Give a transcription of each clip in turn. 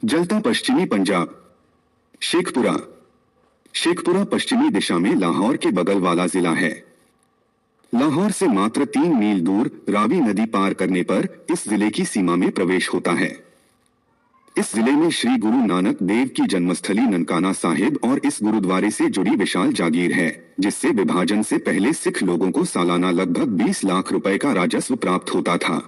जलता पश्चिमी पंजाब। शेखपुरा। शेखपुरा पश्चिमी दिशा में लाहौर के बगल वाला जिला है। लाहौर से मात्र 3 मील दूर रावी नदी पार करने पर इस जिले की सीमा में प्रवेश होता है। इस जिले में श्री गुरु नानक देव की जन्मस्थली ननकाना साहिब और इस गुरुद्वारे से जुड़ी विशाल जागीर है, जिससे विभाजन से पहले सिख लोगों को सालाना लगभग 20 लाख रुपए का राजस्व प्राप्त होता था।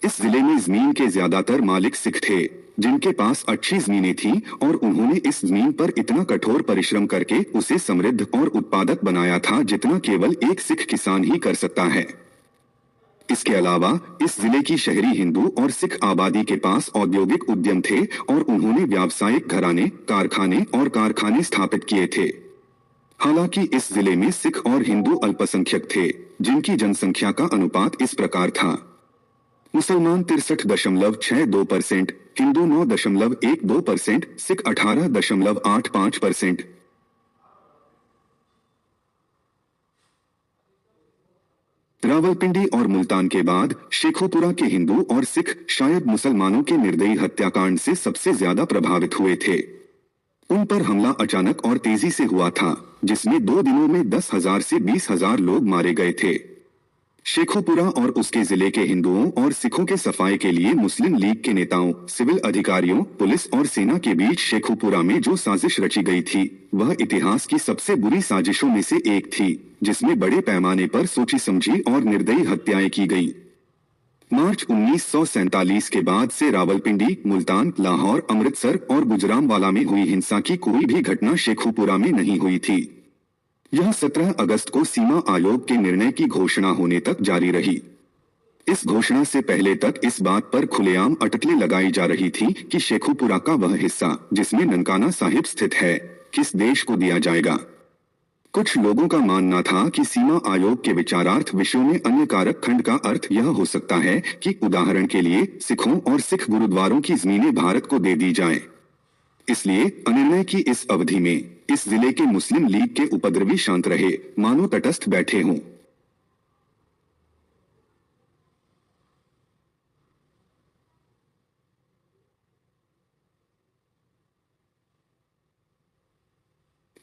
इस जिले में जमीन के ज्यादातर मालिक सिख थे, जिनके पास अच्छी जमीनें थीं और उन्होंने इस जमीन पर इतना कठोर परिश्रम करके उसे समृद्ध और उत्पादक बनाया था जितना केवल एक सिख किसान ही कर सकता है। इसके अलावा इस जिले की शहरी हिंदू और सिख आबादी के पास औद्योगिक उद्यम थे और उन्होंने व्यावसायिक घराने, कारखाने और कारखाने स्थापित किए थे। हालांकि इस जिले में सिख और हिंदू अल्पसंख्यक थे, जिनकी जनसंख्या का अनुपात इस प्रकार था: मुसलमान 63.62%, हिंदू 9.12%, सिख 18.85%। रावलपिंडी और मुल्तान के बाद शेखोपुरा के हिंदू और सिख शायद मुसलमानों के निर्दयी हत्याकांड से सबसे ज्यादा प्रभावित हुए थे। उन पर हमला अचानक और तेजी से हुआ था, जिसमें 2 दिनों में 10,000 से 20,000 लोग मारे गए थे। शेखोपुरा और उसके जिले के हिंदुओं और सिखों के सफाई के लिए मुस्लिम लीग के नेताओं, सिविल अधिकारियों, पुलिस और सेना के बीच शेखोपुरा में जो साजिश रची गई थी, वह इतिहास की सबसे बुरी साजिशों में से एक थी, जिसमें बड़े पैमाने पर सोची समझी और निर्दयी हत्याएं की गई। मार्च 1947 के बाद से रावलपिंडी, मुल्तान, लाहौर, अमृतसर और गुजरांवाला में हुई हिंसा की कोई भी घटना शेखोपुरा में नहीं हुई थी। यह 17 अगस्त को सीमा आयोग के निर्णय की घोषणा होने तक जारी रही। इस घोषणा से पहले तक इस बात पर खुलेआम अटकलें लगाई जा रही थी कि शेखोपुरा का वह हिस्सा जिसमें ननकाना साहिब स्थित है, किस देश को दिया जाएगा। कुछ लोगों का मानना था कि सीमा आयोग के विचारार्थ विषयों में अन्य कारक खंड का अर्थ यह हो सकता है कि उदाहरण के लिए सिखों और सिख गुरुद्वारों की जमीनें भारत को दे दी जाएं। इसलिए अनिर्णय की इस अवधि में इस जिले के मुस्लिम लीग के उपद्रवी शांत रहे, मानो तटस्थ बैठे हों।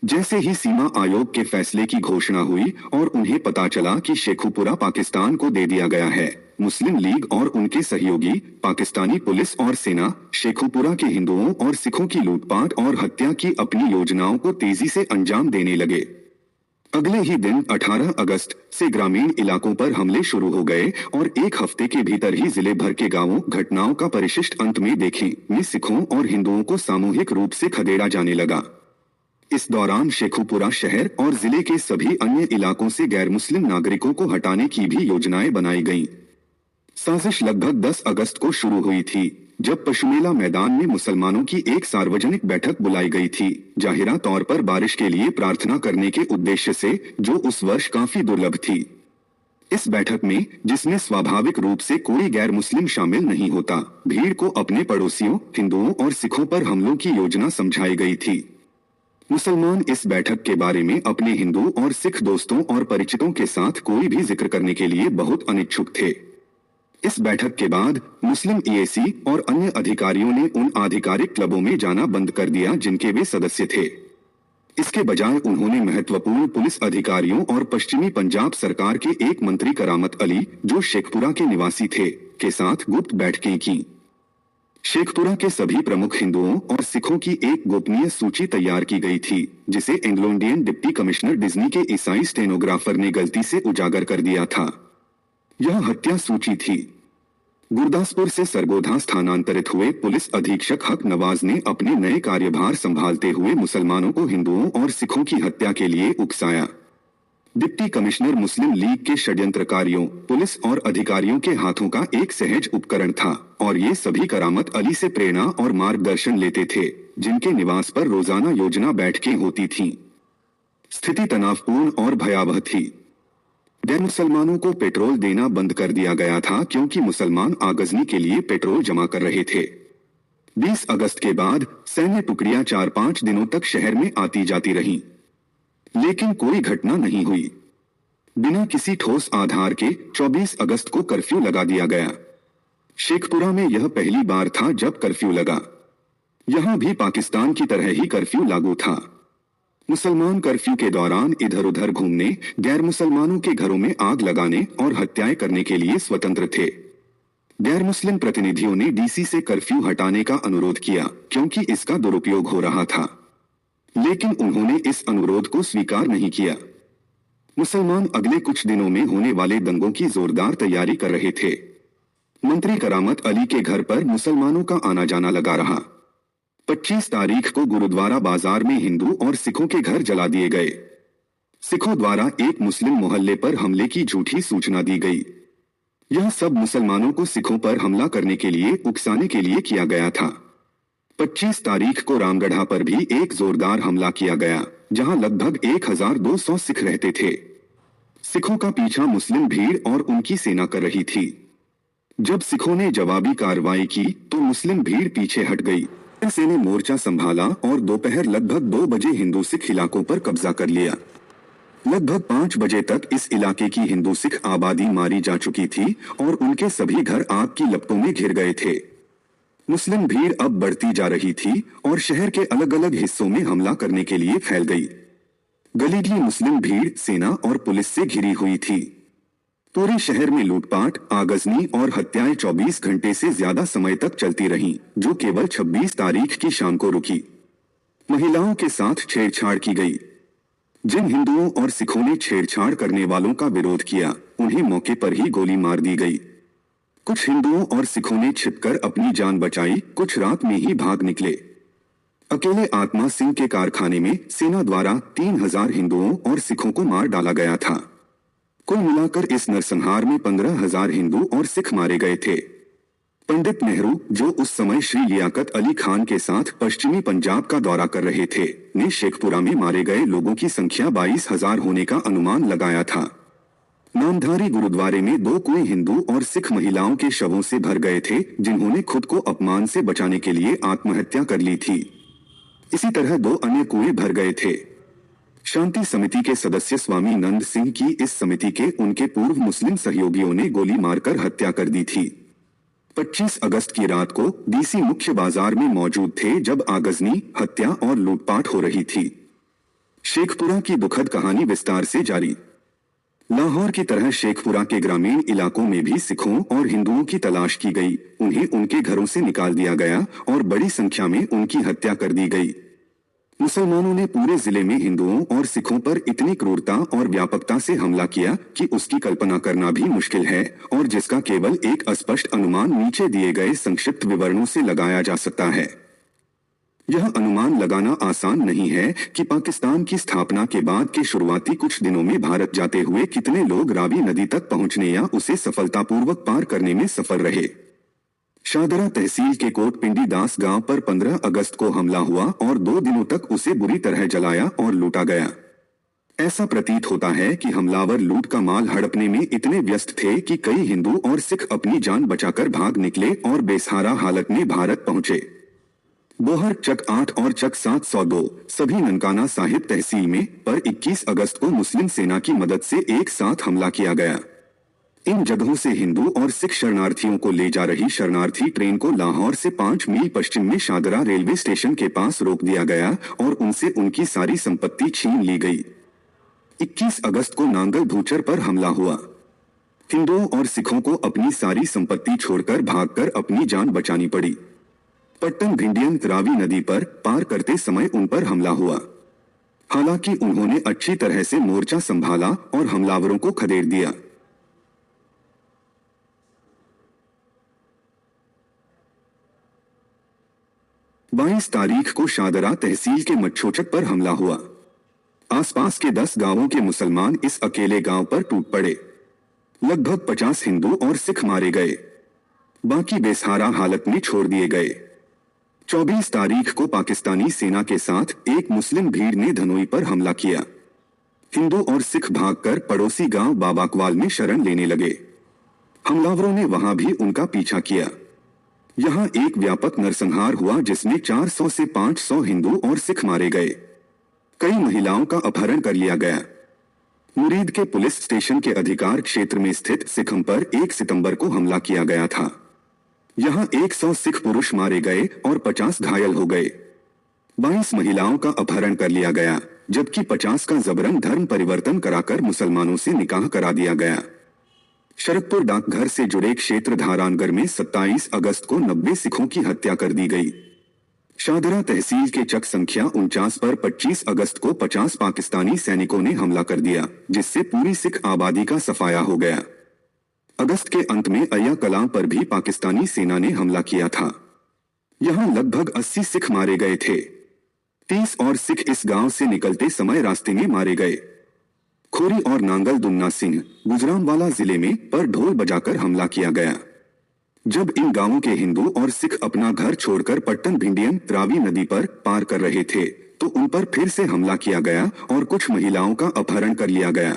जैसे ही सीमा आयोग के फैसले की घोषणा हुई और उन्हें पता चला कि शेखोपुरा पाकिस्तान को दे दिया गया है, मुस्लिम लीग और उनके सहयोगी पाकिस्तानी पुलिस और सेना शेखोपुरा के हिंदुओं और सिखों की लूटपाट और हत्या की अपनी योजनाओं को तेजी से अंजाम देने लगे। अगले ही दिन 18 अगस्त से ग्रामीण इलाकों पर हमले शुरू हो गए और 1 हफ्ते के भीतर ही जिले भर के गांवों घटनाओं का परिशिष्ट अंत में देखें में सिखों और हिंदुओं को सामूहिक रूप से खदेड़ा जाने लगा। इस दौरान शेखोपुरा शहर और जिले के सभी अन्य इलाकों से गैर मुस्लिम नागरिकों को हटाने की भी योजनाएं बनाई गईं। साजिश लगभग 10 अगस्त को शुरू हुई थी, जब पशुमेला मैदान में मुसलमानों की एक सार्वजनिक बैठक बुलाई गई थी, जाहिरा तौर पर बारिश के लिए प्रार्थना करने के उद्देश्य से, जो उस वर्ष काफी दुर्लभ थी। इस बैठक में, जिसमें स्वाभाविक रूप से कोई गैर मुस्लिम शामिल नहीं होता, भीड़ को अपने पड़ोसियों हिंदुओं और सिखों पर हमलों की योजना समझाई गई थी। मुसलमान इस बैठक के बारे में अपने हिंदू और सिख दोस्तों और परिचितों के साथ कोई भी जिक्र करने के लिए बहुत अनिच्छुक थे। इस बैठक के बाद मुस्लिम ईएसी और अन्य अधिकारियों ने उन आधिकारिक क्लबों में जाना बंद कर दिया जिनके वे सदस्य थे। इसके बजाय उन्होंने महत्वपूर्ण पुलिस अधिकारियों और पश्चिमी पंजाब सरकार के एक मंत्री करामत अली, जो शेखपुरा के निवासी थे, के साथ गुप्त बैठकें की। शेखपुरा के सभी प्रमुख हिंदुओं और सिखों की एक गोपनीय सूची तैयार की गई थी, जिसे Anglo Indian deputy commissioner Disney के ईसाई स्टेनोग्राफर ने गलती से उजागर कर दिया था। यह हत्या सूची थी। गुरदासपुर से सरगोधा स्थानांतरित हुए पुलिस अधीक्षक हक नवाज ने अपने नए कार्यभार संभालते हुए मुसलमानों को हिंदुओं और सिखों की हत्या के लिए उकसाया। डिप्टी कमिश्नर मुस्लिम लीग के षड्यंत्रकारियों, पुलिस और अधिकारियों के हाथों का एक सहज उपकरण था और ये सभी करामत अली से प्रेरणा और मार्गदर्शन लेते थे, जिनके निवास पर रोजाना योजना बैठकें होती थीं। स्थिति तनावपूर्ण और भयावह थी। गैर मुसलमानों को पेट्रोल देना बंद कर दिया गया था क्योंकि मुसलमान आगजनी के लिए पेट्रोल जमा कर रहे थे। 20 अगस्त के बाद सैन्य टुकड़ियां 4-5 दिनों तक शहर में आती जाती रहीं, लेकिन कोई घटना नहीं हुई। बिना किसी ठोस आधार के 24 अगस्त को कर्फ्यू लगा दिया गया। शेखपुरा में यह पहली बार था जब कर्फ्यू लगा। यहाँ भी पाकिस्तान की तरह ही कर्फ्यू लागू था। मुसलमान कर्फ्यू के दौरान इधर उधर घूमने, गैर मुसलमानों के घरों में आग लगाने और हत्याएं करने के लिए स्वतंत्र थे। गैर मुस्लिम प्रतिनिधियों ने डीसी से कर्फ्यू हटाने का अनुरोध किया क्योंकि इसका दुरुपयोग हो रहा था, लेकिन उन्होंने इस अनुरोध को स्वीकार नहीं किया। मुसलमान अगले कुछ दिनों में होने वाले दंगों की जोरदार तैयारी कर रहे थे। मंत्री करामत अली के घर पर मुसलमानों का आना जाना लगा रहा। 25 तारीख को गुरुद्वारा बाजार में हिंदू और सिखों के घर जला दिए गए। सिखों द्वारा एक मुस्लिम मोहल्ले पर हमले की झूठी सूचना दी गई। यह सब मुसलमानों को सिखों पर हमला करने के लिए उकसाने के लिए किया गया था। 25 तारीख को रामगढ़ा पर भी एक जोरदार हमला किया गया, जहां लगभग 1200 सिख रहते थे। सिखों का पीछा मुस्लिम भीड़ और उनकी सेना कर रही थी। जब सिखों ने जवाबी कार्रवाई की तो मुस्लिम भीड़ पीछे हट गई। सेना ने मोर्चा संभाला और दोपहर लगभग 2 बजे हिंदू सिख इलाकों पर कब्जा कर लिया। लगभग 5 बजे तक इस इलाके की हिंदू सिख आबादी मारी जा चुकी थी और उनके सभी घर आग की लपटों में घिर गए थे। मुस्लिम भीड़ अब बढ़ती जा रही थी और शहर के अलग अलग हिस्सों में हमला करने के लिए फैल गई। गली मुस्लिम भीड़ सेना और पुलिस से घिरी हुई थी। पूरे शहर में लूटपाट, आगजनी और हत्याएं 24 घंटे से ज्यादा समय तक चलती रहीं, जो केवल 26 तारीख की शाम को रुकी। महिलाओं के साथ छेड़छाड़ की गई। जिन हिंदुओं और सिखों ने छेड़छाड़ करने वालों का विरोध किया, उन्हें मौके पर ही गोली मार दी गई। कुछ हिंदुओं और सिखों ने छिपकर अपनी जान बचाई, कुछ रात में ही भाग निकले। अकेले आत्मा सिंह के कारखाने में सेना द्वारा 3000 हिंदुओं और सिखों को मार डाला गया था। कुल मिलाकर इस नरसंहार में 15,000 हिंदू और सिख मारे गए थे। पंडित नेहरू, जो उस समय श्री लियाकत अली खान के साथ पश्चिमी पंजाब का दौरा कर रहे थे, ने शेखपुरा में मारे गए लोगों की संख्या 22,000 होने का अनुमान लगाया था। नामधारी गुरुद्वारे में 2 कुएं हिंदू और सिख महिलाओं के शवों से भर गए थे, जिन्होंने खुद को अपमान से बचाने के लिए आत्महत्या कर ली थी। इसी तरह 2 अन्य कुएं भर गए थे। शांति समिति के सदस्य स्वामी नंद सिंह की इस समिति के उनके पूर्व मुस्लिम सहयोगियों ने गोली मारकर हत्या कर दी थी। 25 अगस्त की रात को डीसी मुख्य बाजार में मौजूद थे जब आगजनी, हत्या और लूटपाट हो रही थी। शेखपुरा की दुखद कहानी विस्तार से जारी। लाहौर की तरह शेखपुरा के ग्रामीण इलाकों में भी सिखों और हिंदुओं की तलाश की गई। उन्हें उनके घरों से निकाल दिया गया और बड़ी संख्या में उनकी हत्या कर दी गई। मुसलमानों ने पूरे जिले में हिंदुओं और सिखों पर इतनी क्रूरता और व्यापकता से हमला किया कि उसकी कल्पना करना भी मुश्किल है और जिसका केवल एक अस्पष्ट अनुमान नीचे दिए गए संक्षिप्त विवरणों से लगाया जा सकता है। यह अनुमान लगाना आसान नहीं है कि पाकिस्तान की स्थापना के बाद के शुरुआती कुछ दिनों में भारत जाते हुए कितने लोग रावी नदी तक पहुंचने या उसे सफलतापूर्वक पार करने में सफल रहे। शादरा तहसील के कोटपिंडी दास गांव पर 15 अगस्त को हमला हुआ और 2 दिनों तक उसे बुरी तरह जलाया और लूटा गया। ऐसा प्रतीत होता है कि हमलावर लूट का माल हड़पने में इतने व्यस्त थे कि कई हिंदू और सिख अपनी जान बचाकर भाग निकले और बेसहारा हालत में भारत पहुंचे। बोहर चक 8 और चक 702 सभी ननकाना साहिब तहसील में पर 21 अगस्त को मुस्लिम सेना की मदद से एक साथ हमला किया गया। इन जगहों से हिंदू और सिख शरणार्थियों को ले जा रही शरणार्थी ट्रेन को लाहौर से 5 मील पश्चिम में शादरा रेलवे स्टेशन के पास रोक दिया गया और उनसे उनकी सारी संपत्ति छीन ली गई। 21 अगस्त को नांगल भूचर पर हमला हुआ। हिंदुओं और सिखों को अपनी सारी संपत्ति छोड़कर भागकर अपनी जान बचानी पड़ी। पट्टन भिंडियन रावी नदी पर पार करते समय उन पर हमला हुआ। हालांकि उन्होंने अच्छी तरह से मोर्चा संभाला और हमलावरों को खदेड़ दिया। बाईस तारीख को शादरा तहसील के मच्छोचक पर हमला हुआ। आसपास के 10 गांवों के मुसलमान इस अकेले गांव पर टूट पड़े। लगभग 50 हिंदू और सिख मारे गए, बाकी बेसहारा हालत में छोड़ दिए गए। 24 तारीख को पाकिस्तानी सेना के साथ एक मुस्लिम भीड़ ने धनोई पर हमला किया। हिंदू और सिख भागकर पड़ोसी गांव बाबाकवाल में शरण लेने लगे। हमलावरों ने वहां भी उनका पीछा किया। यहां एक व्यापक नरसंहार हुआ जिसमें 400 से 500 हिंदू और सिख मारे गए। कई महिलाओं का अपहरण कर लिया गया। मुरीद के पुलिस स्टेशन के अधिकार क्षेत्र में स्थित सिखम पर 1 सितंबर को हमला किया गया था। यहाँ 100 सिख पुरुष मारे गए और 50 घायल हो गए। 22 महिलाओं का अपहरण कर लिया गया, जबकि 50 का जबरन धर्म परिवर्तन कराकर मुसलमानों से निकाह करा दिया गया। शरदपुर डाकघर से जुड़े क्षेत्र धारानगर में 27 अगस्त को 90 सिखों की हत्या कर दी गई। शादरा तहसील के चक संख्या 49 पर 25 अगस्त को 50 पाकिस्तानी सैनिकों ने हमला कर दिया, जिससे पूरी सिख आबादी का सफाया हो गया। अगस्त के अंत में अया कलां पर भी पाकिस्तानी सेना ने हमला किया था। यहां लगभग 80 सिख मारे गए थे। 30 और सिख इस गांव से निकलते समय रास्ते में मारे गए। खोरी और नांगल दुन्ना सिंह गुजरांवाला जिले में पर ढोल बजाकर हमला किया गया। जब इन गांवों के हिंदू और सिख अपना घर छोड़कर पट्टन भिंडियन रावी नदी पर पार कर रहे थे तो उन पर फिर से हमला किया गया और कुछ महिलाओं का अपहरण कर लिया गया।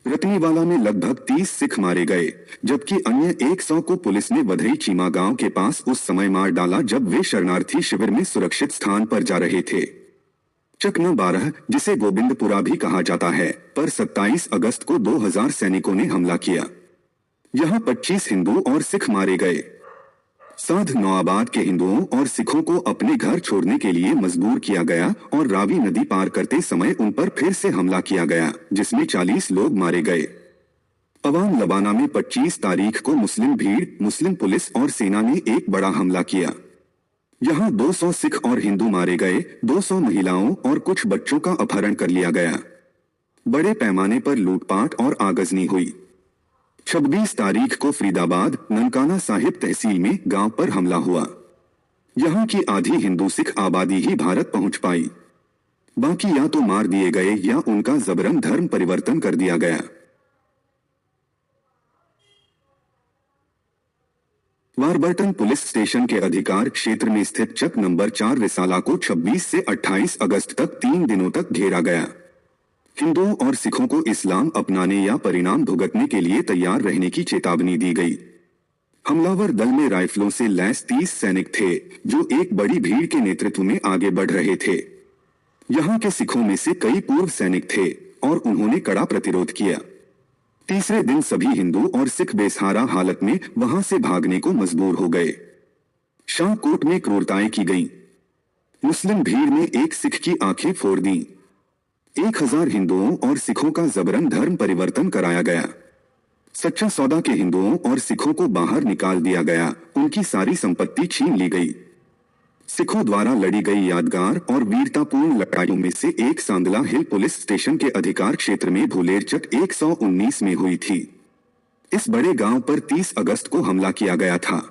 रतनीवाला में लगभग 30 सिख मारे गए, जबकि अन्य 100 को पुलिस ने वधई चीमा गांव के पास उस समय मार डाला जब वे शरणार्थी शिविर में सुरक्षित स्थान पर जा रहे थे। चकना 12, जिसे गोविंदपुरा भी कहा जाता है, पर 27 अगस्त को 2000 सैनिकों ने हमला किया। यहां 25 हिंदू और सिख मारे गए। साध नौआबाद के हिंदुओं और सिखों को अपने घर छोड़ने के लिए मजबूर किया गया और रावी नदी पार करते समय उन पर फिर से हमला किया गया, जिसमें 40 लोग मारे गए। अवान लबाना में 25 तारीख को मुस्लिम भीड़, मुस्लिम पुलिस और सेना ने एक बड़ा हमला किया। यहां 200 सिख और हिंदू मारे गए, 200 महिलाओं और कुछ बच्चों का अपहरण कर लिया गया। बड़े पैमाने पर लूटपाट और आगजनी हुई। 26 तारीख को फरीदाबाद ननकाना साहिब तहसील में गांव पर हमला हुआ। यहां की आधी हिंदू सिख आबादी ही भारत पहुंच पाई। बाकी या तो मार दिए गए या उनका जबरन धर्म परिवर्तन कर दिया गया। वारबर्टन पुलिस स्टेशन के अधिकार क्षेत्र में स्थित चक नंबर 4 रिसाला को 26 से 28 अगस्त तक 3 दिनों तक घेरा गया। हिंदुओं और सिखों को इस्लाम अपनाने या परिणाम भुगतने के लिए तैयार रहने की चेतावनी दी गई। हमलावर दल में राइफलों से लैस 30 सैनिक थे, जो एक बड़ी भीड़ के नेतृत्व में आगे बढ़ रहे थे। यहां के सिखों में से कई पूर्व सैनिक थे और उन्होंने कड़ा प्रतिरोध किया। तीसरे दिन सभी हिंदू और सिख बेसहारा हालत में वहां से भागने को मजबूर हो गए। शाहकोट में क्रूरताएं की गईं। मुस्लिम भीड़ ने एक सिख की आंखें फोड़ दी। 1000 हिंदुओं और सिखों का जबरन धर्म परिवर्तन कराया गया। सच्चा सौदा के हिंदुओं और सिखों को बाहर निकाल दिया गया, उनकी सारी संपत्ति छीन ली गई। सिखों द्वारा लड़ी गई यादगार और वीरतापूर्ण लड़ाइयों में से एक सांदला हिल पुलिस स्टेशन के अधिकार क्षेत्र में भूलेरचक 119 में हुई थी। इस बड़े गांव पर 30 अगस्त को हमला किया गया था।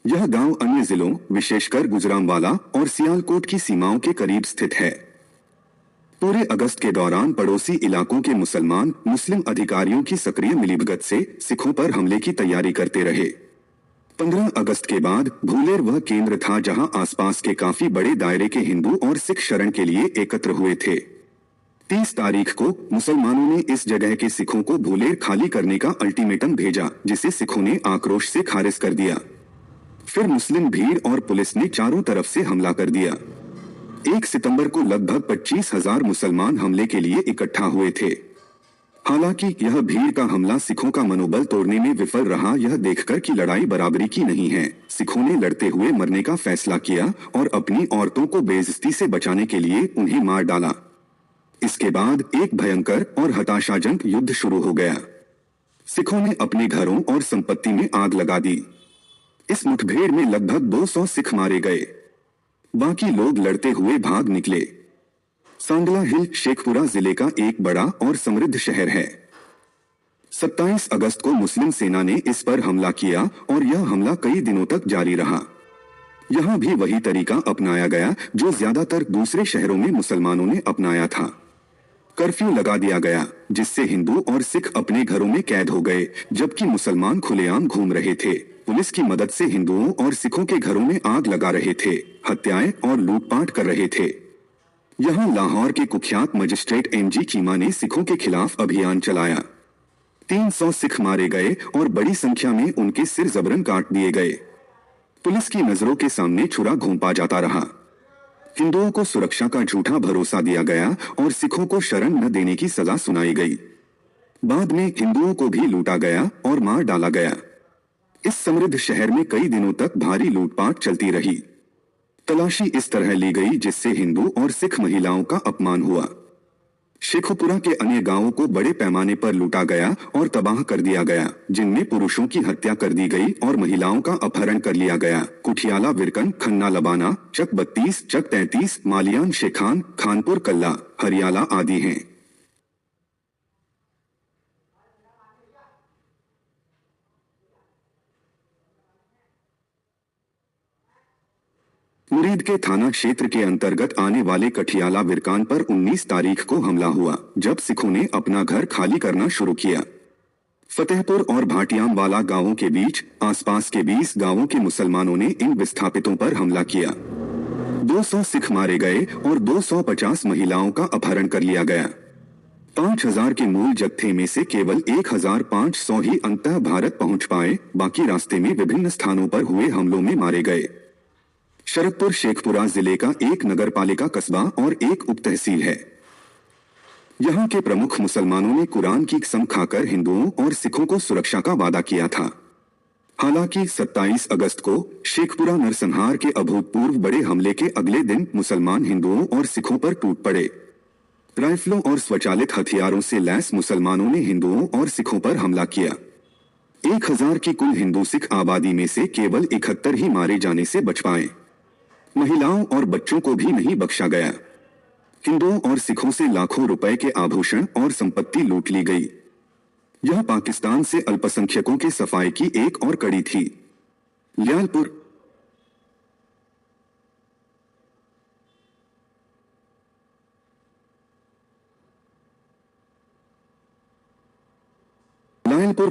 यह गांव अन्य जिलों, विशेषकर गुजरांवाला और सियालकोट की सीमाओं के करीब स्थित है। पूरे अगस्त के दौरान पड़ोसी इलाकों के मुसलमान मुस्लिम अधिकारियों की सक्रिय मिलीभगत से सिखों पर हमले की तैयारी करते रहे। 15 अगस्त के बाद भूलेर वह केंद्र था जहां आसपास के काफी बड़े दायरे के हिंदू और सिख शरण के लिए एकत्र हुए थे। 30 तारीख को मुसलमानों ने इस जगह के सिखों को भूलेर खाली करने का अल्टीमेटम भेजा, जिसे सिखों ने आक्रोश से खारिज कर दिया। फिर मुस्लिम भीड़ और पुलिस ने चारों तरफ से हमला कर दिया। 1 सितंबर को लगभग 25,000 मुसलमान हमले के लिए इकट्ठा हुए थे। हालांकि यह भीड़ का हमला सिखों का मनोबल तोड़ने में विफल रहा। यह देखकर कि लड़ाई बराबरी की नहीं है, सिखों ने लड़ते हुए मरने का फैसला किया और अपनी औरतों को बेइज्जती से बचाने के लिए उन्हें मार डाला। इसके बाद एक भयंकर और हताशाजनक युद्ध शुरू हो गया। सिखों ने अपने घरों और संपत्ति में आग लगा दी। इस मुठभेड़ में लगभग 200 सिख मारे गए। बाकी लोग लड़ते हुए भाग निकले। सांगला हिल शेखपुरा जिले का एक बड़ा और समृद्ध शहर है। 27 अगस्त को मुस्लिम सेना ने इस पर हमला किया और यह हमला कई दिनों तक जारी रहा। यहां भी वही तरीका अपनाया गया जो ज्यादातर दूसरे शहरों में मुसलमानों ने अपनाया था। कर्फ्यू लगा दिया गया, जिससे हिंदू और सिख अपने घरों में कैद हो गए, जबकि मुसलमान खुलेआम घूम रहे थे। पुलिस की मदद से हिंदुओं और सिखों के घरों में आग लगा रहे थे, हत्याएं और लूटपाट कर रहे थे। यहां लाहौर के कुख्यात मजिस्ट्रेट MG चीमा ने सिखों के खिलाफ अभियान चलाया। 300 सिख मारे गए और बड़ी संख्या में उनके सिर जबरन काट दिए गए। पुलिस की नजरों के सामने छुरा घोंपा जाता रहा। हिंदुओं को सुरक्षा का झूठा भरोसा दिया गया और सिखों को शरण न देने की सजा सुनाई गई। बाद में हिंदुओं को भी लूटा गया और मार डाला गया। इस समृद्ध शहर में कई दिनों तक भारी लूटपाट चलती रही। तलाशी इस तरह ली गई जिससे हिंदू और सिख महिलाओं का अपमान हुआ। शेखुपुरा के अन्य गांवों को बड़े पैमाने पर लूटा गया और तबाह कर दिया गया, जिनमें पुरुषों की हत्या कर दी गई और महिलाओं का अपहरण कर लिया गया। कुठियाला विरकन, खन्ना लबाना, चक 32, चक 33, मालियान शेखान, खानपुर कल्ला, हरियाला आदि हैं। मुरीद के थाना क्षेत्र के अंतर्गत आने वाले कठियाला विरकान पर 19 तारीख को हमला हुआ, जब सिखों ने अपना घर खाली करना शुरू किया। फतेहपुर और भाटियाम वाला गांवों के बीच आसपास के 20 गांवों के मुसलमानों ने इन विस्थापितों पर हमला किया। 200 सिख मारे गए और 250 महिलाओं का अपहरण कर लिया गया। 5000 के मूल जत्थे में से केवल 1500 ही अंतः भारत पहुंच पाए, बाकी रास्ते में विभिन्न स्थानों पर हुए हमलों में मारे गए। शरदपुर शेखपुरा जिले का एक नगरपालिका कस्बा और एक उप तहसील है। यहाँ के प्रमुख मुसलमानों ने कुरान की कसम खाकर हिंदुओं और सिखों को सुरक्षा का वादा किया था। हालांकि 27 अगस्त को शेखपुरा नरसंहार के अभूतपूर्व बड़े हमले के अगले दिन मुसलमान हिंदुओं और सिखों पर टूट पड़े। राइफलों और स्वचालित हथियारों से लैस मुसलमानों ने हिंदुओं और सिखों पर हमला किया। 1000 की कुल हिंदू सिख आबादी में से केवल 71 ही मारे जाने से बच पाए। महिलाओं और बच्चों को भी नहीं बख्शा गया। हिंदुओं और सिखों से लाखों रुपए के आभूषण और संपत्ति लूट ली गई। यह पाकिस्तान से अल्पसंख्यकों के सफाई की एक और कड़ी थी। ल्यालपुर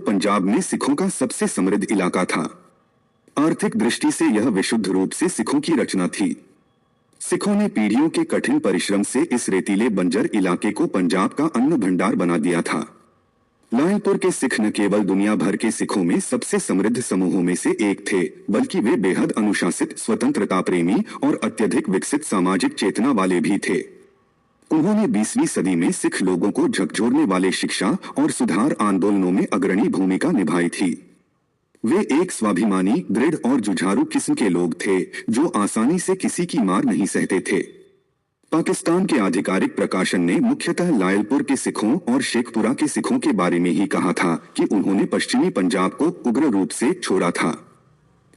पंजाब में सिखों का सबसे समृद्ध इलाका था। आर्थिक दृष्टि से यह विशुद्ध रूप से सिखों की रचना थी। सिखों ने पीढ़ियों के कठिन परिश्रम से इस रेतीले बंजर इलाके को पंजाब का अन्न भंडार बना दिया था। लायलपुर के सिख न केवल दुनिया भर के सिखों में सबसे समृद्ध समूहों में से एक थे, बल्कि वे बेहद अनुशासित, स्वतंत्रता प्रेमी और अत्यधिक विकसित सामाजिक चेतना वाले भी थे। उन्होंने 20वीं सदी में सिख लोगों को झकझोरने वाले शिक्षा और सुधार आंदोलनों में अग्रणी भूमिका निभाई थी। वे एक स्वाभिमानी, दृढ़ और जुझारू किस्म के लोग थे जो आसानी से किसी की मार नहीं सहते थे। पाकिस्तान के आधिकारिक प्रकाशन ने मुख्यतः लायलपुर के सिखों और शेखपुरा के सिखों के बारे में ही कहा था कि उन्होंने पश्चिमी पंजाब को उग्र रूप से छोड़ा था।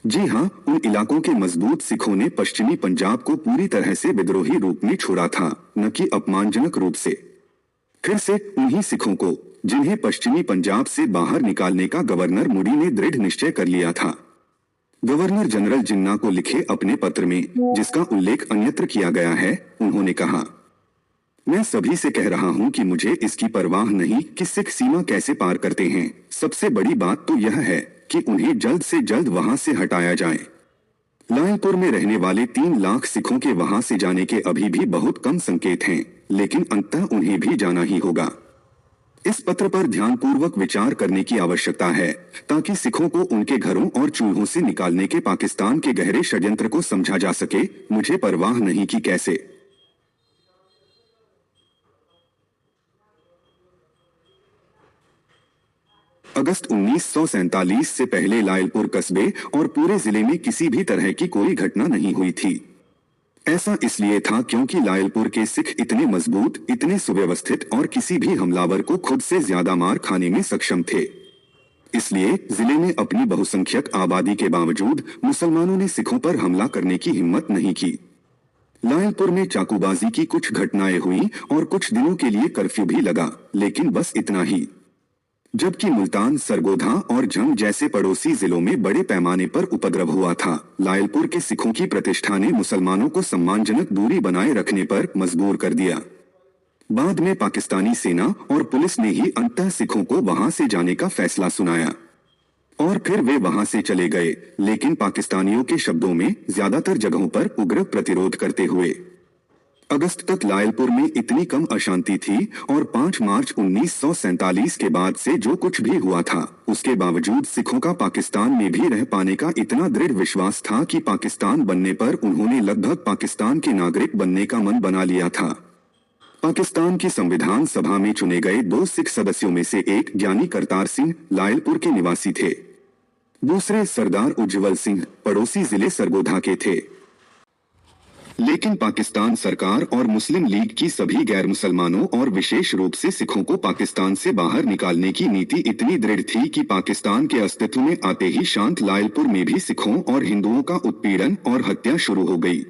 जी हाँ, उन इलाकों के मजबूत सिखों ने पश्चिमी पंजाब को पूरी तरह से विद्रोही रूप में छोड़ा था, न कि अपमानजनक रूप से। फिर से उन्हीं सिखों को, जिन्हें पश्चिमी पंजाब से बाहर निकालने का गवर्नर मुडी ने दृढ़ निश्चय कर लिया था। गवर्नर जनरल जिन्ना को लिखे अपने पत्र में, जिसका उल्लेख अन्यत्र किया गया है, उन्होंने कहा, मैं सभी से कह रहा हूं कि मुझे इसकी परवाह नहीं कि सिख सीमा कैसे पार करते हैं। सबसे बड़ी बात तो यह है कि उन्हें जल्द से जल्द वहां से हटाया जाए। लायलपुर में रहने वाले 3 लाख सिखों के वहां से जाने के अभी भी बहुत कम संकेत हैं, लेकिन अंततः उन्हें भी जाना ही होगा। इस पत्र पर ध्यानपूर्वक विचार करने की आवश्यकता है, ताकि सिखों को उनके घरों और चूल्हों से निकालने के पाकिस्तान के गहरे षड्यंत्र को समझा जा सके। मुझे परवाह नहीं कि कैसे। अगस्त 1947 से पहले लायलपुर कस्बे और पूरे जिले में किसी भी तरह की कोई घटना नहीं हुई थी। ऐसा इसलिए था क्योंकि लायलपुर के सिख इतने मजबूत, इतने सुव्यवस्थित और किसी भी हमलावर को खुद से ज्यादा मार खाने में सक्षम थे। इसलिए जिले में अपनी बहुसंख्यक आबादी के बावजूद मुसलमानों ने सिखों पर हमला करने की हिम्मत नहीं की। लायलपुर में चाकूबाजी की कुछ घटनाएं हुई और कुछ दिनों के लिए कर्फ्यू भी लगा, लेकिन बस इतना ही। जबकि मुल्तान, सरगोधा और झंग जैसे पड़ोसी जिलों में बड़े पैमाने पर उपद्रव हुआ था, लायलपुर के सिखों की प्रतिष्ठा ने मुसलमानों को सम्मानजनक दूरी बनाए रखने पर मजबूर कर दिया। बाद में पाकिस्तानी सेना और पुलिस ने ही अंततः सिखों को वहां से जाने का फैसला सुनाया और फिर वे वहां से चले गए, लेकिन पाकिस्तानियों के शब्दों में ज्यादातर जगहों पर उग्र प्रतिरोध करते हुए। अगस्त तक लायलपुर में इतनी कम अशांति थी और 5 मार्च 1947 के बाद से जो कुछ भी हुआ था, उसके बावजूद सिखों का पाकिस्तान में भी रह पाने का इतना दृढ़ विश्वास था कि पाकिस्तान बनने पर उन्होंने लगभग पाकिस्तान के नागरिक बनने का मन बना लिया था। पाकिस्तान की संविधान सभा में चुने गए 2 सिख सदस्यों में से एक ज्ञानी करतार सिंह लायलपुर के निवासी थे। दूसरे सरदार उज्जवल सिंह पड़ोसी जिले सरगोधा के थे। लेकिन पाकिस्तान सरकार और मुस्लिम लीग की सभी गैर मुसलमानों और विशेष रूप से सिखों को पाकिस्तान से बाहर निकालने की नीति इतनी दृढ़ थी कि पाकिस्तान के अस्तित्व में आते ही शांत लायलपुर में भी सिखों और हिंदुओं का उत्पीड़न और हत्या शुरू हो गई।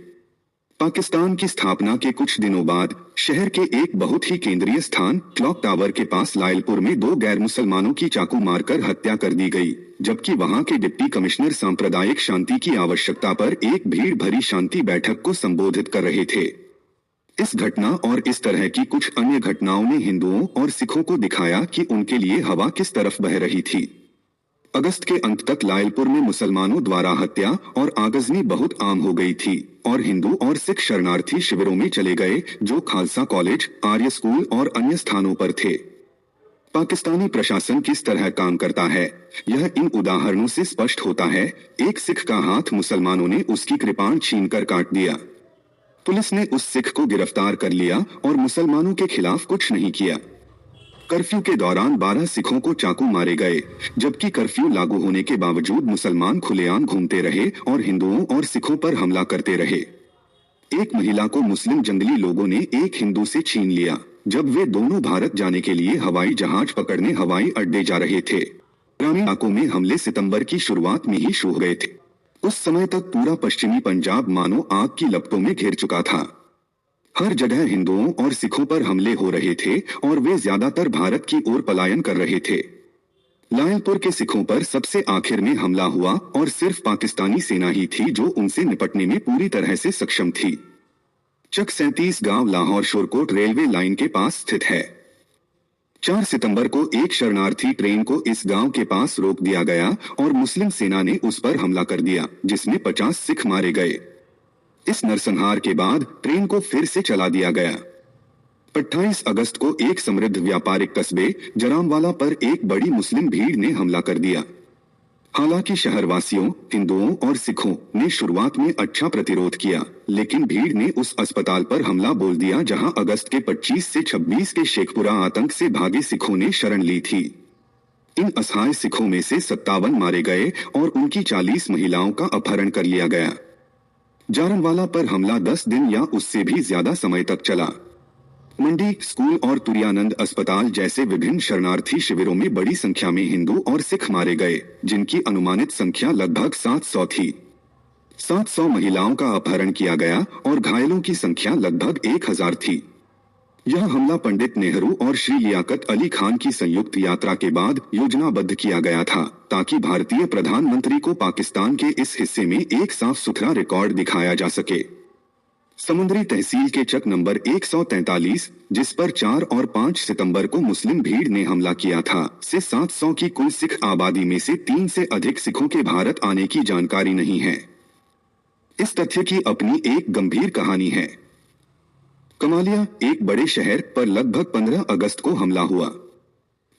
पाकिस्तान की स्थापना के कुछ दिनों बाद शहर के एक बहुत ही केंद्रीय स्थान क्लॉक टावर के पास लायलपुर में 2 गैर मुसलमानों की चाकू मारकर हत्या कर दी गई, जबकि वहां के डिप्टी कमिश्नर सांप्रदायिक शांति की आवश्यकता पर एक भीड़ भरी शांति बैठक को संबोधित कर रहे थे। इस घटना और इस तरह की कुछ अन्य घटनाओं ने हिंदुओं और सिखों को दिखाया कि उनके लिए हवा किस तरफ बह रही थी। अगस्त के अंत तक लायलपुर में मुसलमानों द्वारा हत्या और आगजनी बहुत आम हो गई थी और हिंदू और सिख शरणार्थी शिविरों में चले गए जो खालसा कॉलेज, आर्य स्कूल और अन्य स्थानों पर थे। पाकिस्तानी प्रशासन किस तरह काम करता है, यह इन उदाहरणों से स्पष्ट होता है। एक सिख का हाथ मुसलमानों ने उसकी कृपाण छीनकर काट दिया। पुलिस ने उस सिख को गिरफ्तार कर लिया और मुसलमानों के खिलाफ कुछ नहीं किया। कर्फ्यू के दौरान 12 सिखों को चाकू मारे गए, जबकि कर्फ्यू लागू होने के बावजूद मुसलमान खुलेआम घूमते रहे और हिंदुओं और सिखों पर हमला करते रहे। एक महिला को मुस्लिम जंगली लोगों ने एक हिंदू से छीन लिया जब वे दोनों भारत जाने के लिए हवाई जहाज पकड़ने हवाई अड्डे जा रहे थे। ग्रामीण इलाकों में हमले सितंबर की शुरुआत में ही शुरू हो गए थे। उस समय तक पूरा पश्चिमी पंजाब मानो आग की लपटों में घिर चुका था। हर जगह हिंदुओं और सिखों पर हमले हो रहे थे और वे ज्यादातर भारत की ओर पलायन कर रहे थे। लायलपुर के सिखों पर सबसे आखिर में हमला हुआ और सिर्फ पाकिस्तानी सेना ही थी जो उनसे निपटने में पूरी तरह से सक्षम थी। चक 37 गांव लाहौर शोरकोट रेलवे लाइन के पास स्थित है। 4 सितंबर को एक शरणार्थी ट्रेन को इस गांव के पास रोक दिया गया और मुस्लिम सेना ने उस पर हमला कर दिया, जिसमें 50 सिख मारे गए। इस नरसंहार के बाद ट्रेन को फिर से चला दिया गया। 28 अगस्त को एक समृद्ध व्यापारिक कस्बे जरामवाला पर एक बड़ी मुस्लिम भीड़ ने हमला कर दिया। हालांकि शहरवासियों, हिंदुओं और सिखों ने शुरुआत में अच्छा प्रतिरोध किया, लेकिन भीड़ ने उस अस्पताल पर हमला बोल दिया जहां अगस्त के 25 से 26 के शेखपुरा आतंक से भागे सिखों ने शरण ली थी। इन असहाय सिखों में से 57 मारे गए और उनकी 40 महिलाओं का अपहरण कर लिया गया। जारनवाला पर हमला 10 दिन या उससे भी ज्यादा समय तक चला। मंडी, स्कूल और तुरानंद अस्पताल जैसे विभिन्न शरणार्थी शिविरों में बड़ी संख्या में हिंदू और सिख मारे गए, जिनकी अनुमानित संख्या लगभग 700 थी। 700 महिलाओं का अपहरण किया गया और घायलों की संख्या लगभग 1000 थी। यह हमला पंडित नेहरू और श्री लियाकत अली खान की संयुक्त यात्रा के बाद योजनाबद्ध किया गया था, ताकि भारतीय प्रधानमंत्री को पाकिस्तान के इस हिस्से में एक साफ सुथरा रिकॉर्ड दिखाया जा सके। समुद्री तहसील के चक नंबर 143, जिस पर 4 और 5 सितंबर को मुस्लिम भीड़ ने हमला किया था, से 700 की कुल सिख आबादी में से 3 से अधिक सिखों के भारत आने की जानकारी नहीं है। इस तथ्य की अपनी एक गंभीर कहानी है। कमालिया, एक बड़े शहर पर लगभग 15 अगस्त को हमला हुआ।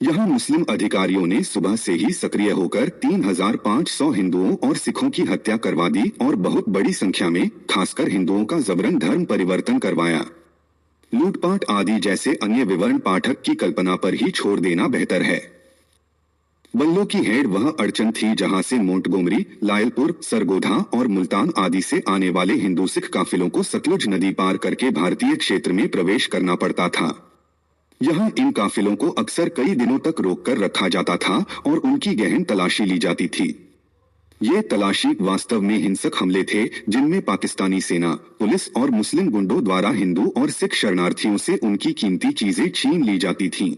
यहां मुस्लिम अधिकारियों ने सुबह से ही सक्रिय होकर 3500 हिंदुओं और सिखों की हत्या करवा दी और बहुत बड़ी संख्या में खासकर हिंदुओं का जबरन धर्म परिवर्तन करवाया। लूटपाट आदि जैसे अन्य विवरण पाठक की कल्पना पर ही छोड़ देना बेहतर है। बल्लों की हेड़ वह अड़चन थी जहां से मोंटगोमरी, लायलपुर, सरगोधा और मुल्तान आदि से आने वाले हिंदू सिख काफिलों को सतलुज नदी पार करके भारतीय क्षेत्र में प्रवेश करना पड़ता था। यहाँ इन काफिलों को अक्सर कई दिनों तक रोककर रखा जाता था और उनकी गहन तलाशी ली जाती थी। ये तलाशी वास्तव में हिंसक हमले थे जिनमें पाकिस्तानी सेना, पुलिस और मुस्लिम गुंडों द्वारा हिंदू और सिख शरणार्थियों से उनकी कीमती चीजें छीन ली जाती थीं।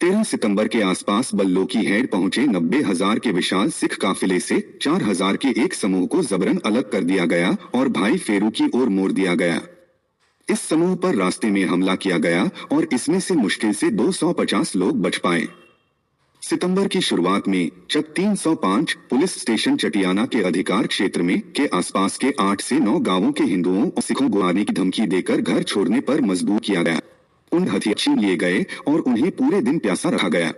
13 सितंबर के आसपास बल्लों की हेड़ पहुंचे 90,000 के विशाल सिख काफिले से 4000 के एक समूह को जबरन अलग कर दिया गया और भाई फेरू की ओर मोड़ दिया गया। इस समूह पर रास्ते में हमला किया गया और इसमें से मुश्किल से 250 लोग बच पाए। सितंबर की शुरुआत में चक 305 पुलिस स्टेशन चटियाना के अधिकार क्षेत्र में के आसपास के 8 से 9 गांवों के हिंदुओं और सिखों को आने की धमकी देकर घर छोड़ने पर मजबूर किया गया। उन हथियार छीन लिए गए और उन्हें पूरे दिन प्यासा रखा गया।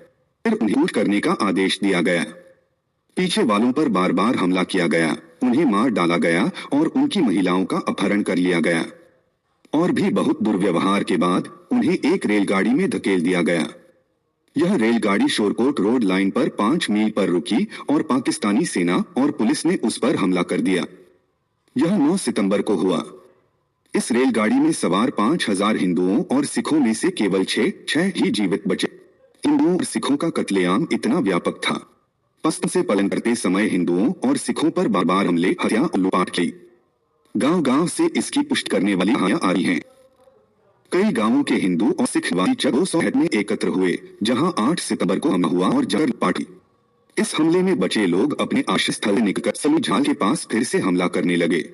फिर उन्हें कूच करने का आदेश दिया गया। पीछे वालों पर बार बार हमला किया गया, उन्हें मार डाला गया और उनकी महिलाओं का अपहरण कर लिया गया। और भी बहुत दुर्व्यवहार के बाद उन्हें एक रेलगाड़ी में धकेल दिया गया। यह रेलगाड़ी शोरकोट रोड लाइन पर 5 मील पर रुकी और पाकिस्तानी सेना और पुलिस ने उस पर हमला कर दिया। यह 9 सितंबर को हुआ। इस रेलगाड़ी में सवार 5,000 हिंदुओं और सिखों में से केवल 6 ही जीवित बचे। हिंदुओं और सिखों का कत्लेआम इतना व्यापक था। पश्चिम से पलायन करते समय हिंदुओं और सिखों पर बार बार हमले, हत्या और लूटपाट की। गांव-गांव से इसकी पुष्टि करने वाली कहानियां आ रही हैं। कई गांवों के हिंदू और सिख 200 हेड में एकत्र हुए, जहां 8 सितंबर को हमला हुआ और जगह पार्टी। इस हमले में बचे लोग अपने आश्रय स्थल से निकलकर सलूजाल के पास फिर से हमला करने लगे।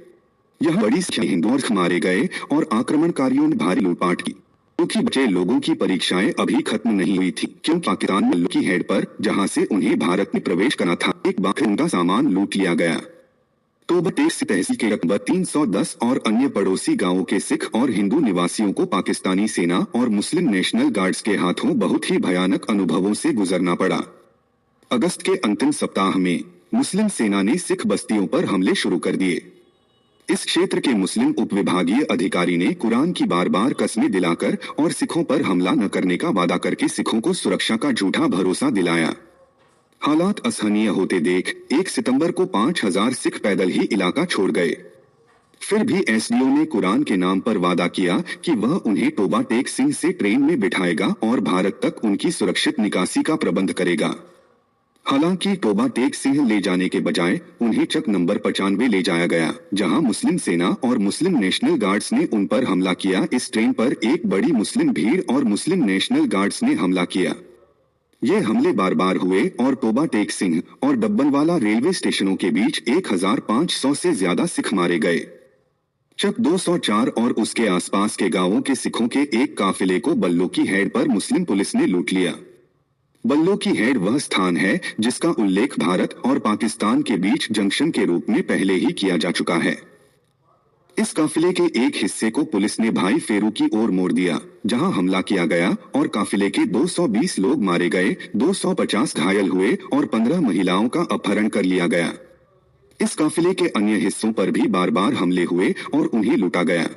यह बड़ी संख्या में हिंदू और सिख मारे गए और आक्रमणकारियों ने भारी लूटपाट की। क्योंकि बचे लोगों की परीक्षाएं अभी खत्म नहीं हुई थी, क्योंकि पाकिस्तान मल्लों की हेड पर, जहां से उन्हें भारत में प्रवेश करना था, एक बार फिर उनका सामान लूट लिया गया। तो तहसील के रकबा 310 और अन्य पड़ोसी गांवों के सिख और हिंदू निवासियों को पाकिस्तानी सेना और मुस्लिम नेशनल गार्ड्स के हाथों बहुत ही भयानक अनुभवों से गुजरना पड़ा। अगस्त के अंतिम सप्ताह में मुस्लिम सेना ने सिख बस्तियों पर हमले शुरू कर दिए। इस क्षेत्र के मुस्लिम उपविभागीय अधिकारी ने कुरान की बार बार कस्में दिलाकर और सिखों पर हमला न करने का वादा करके सिखों को सुरक्षा का झूठा भरोसा दिलाया। हालात असहनीय होते देख 1 सितंबर को 5,000 सिख पैदल ही इलाका छोड़ गए। फिर भी एसडीओ ने कुरान के नाम पर वादा किया कि वह उन्हें टोबा टेक सिंह से ट्रेन में बिठाएगा और भारत तक उनकी सुरक्षित निकासी का प्रबंध करेगा। हालांकि टोबा टेक सिंह ले जाने के बजाय उन्हें चक नंबर 95 ले जाया गया, जहां मुस्लिम सेना और मुस्लिम नेशनल गार्ड्स ने उन पर हमला किया। इस ट्रेन पर एक बड़ी मुस्लिम भीड़ और मुस्लिम नेशनल गार्ड्स ने हमला किया। ये हमले बार बार हुए और टोबा टेक सिंह और डब्बनवाला रेलवे स्टेशनों के बीच 1,500 से ज्यादा सिख मारे गए। चक 204 और उसके आसपास के गांवों के सिखों के एक काफिले को बल्लो की हेड पर मुस्लिम पुलिस ने लूट लिया। बल्लो की हेड वह स्थान है जिसका उल्लेख भारत और पाकिस्तान के बीच जंक्शन के रूप में पहले ही किया जा चुका है। इस काफिले के एक हिस्से को पुलिस ने भाई फेरू की ओर मोड़ दिया, जहां हमला किया गया और काफिले के 220 लोग मारे गए, 250 घायल हुए और 15 महिलाओं का अपहरण कर लिया गया। इस काफिले के अन्य हिस्सों पर भी बार बार हमले हुए और उन्हें लूटा गया।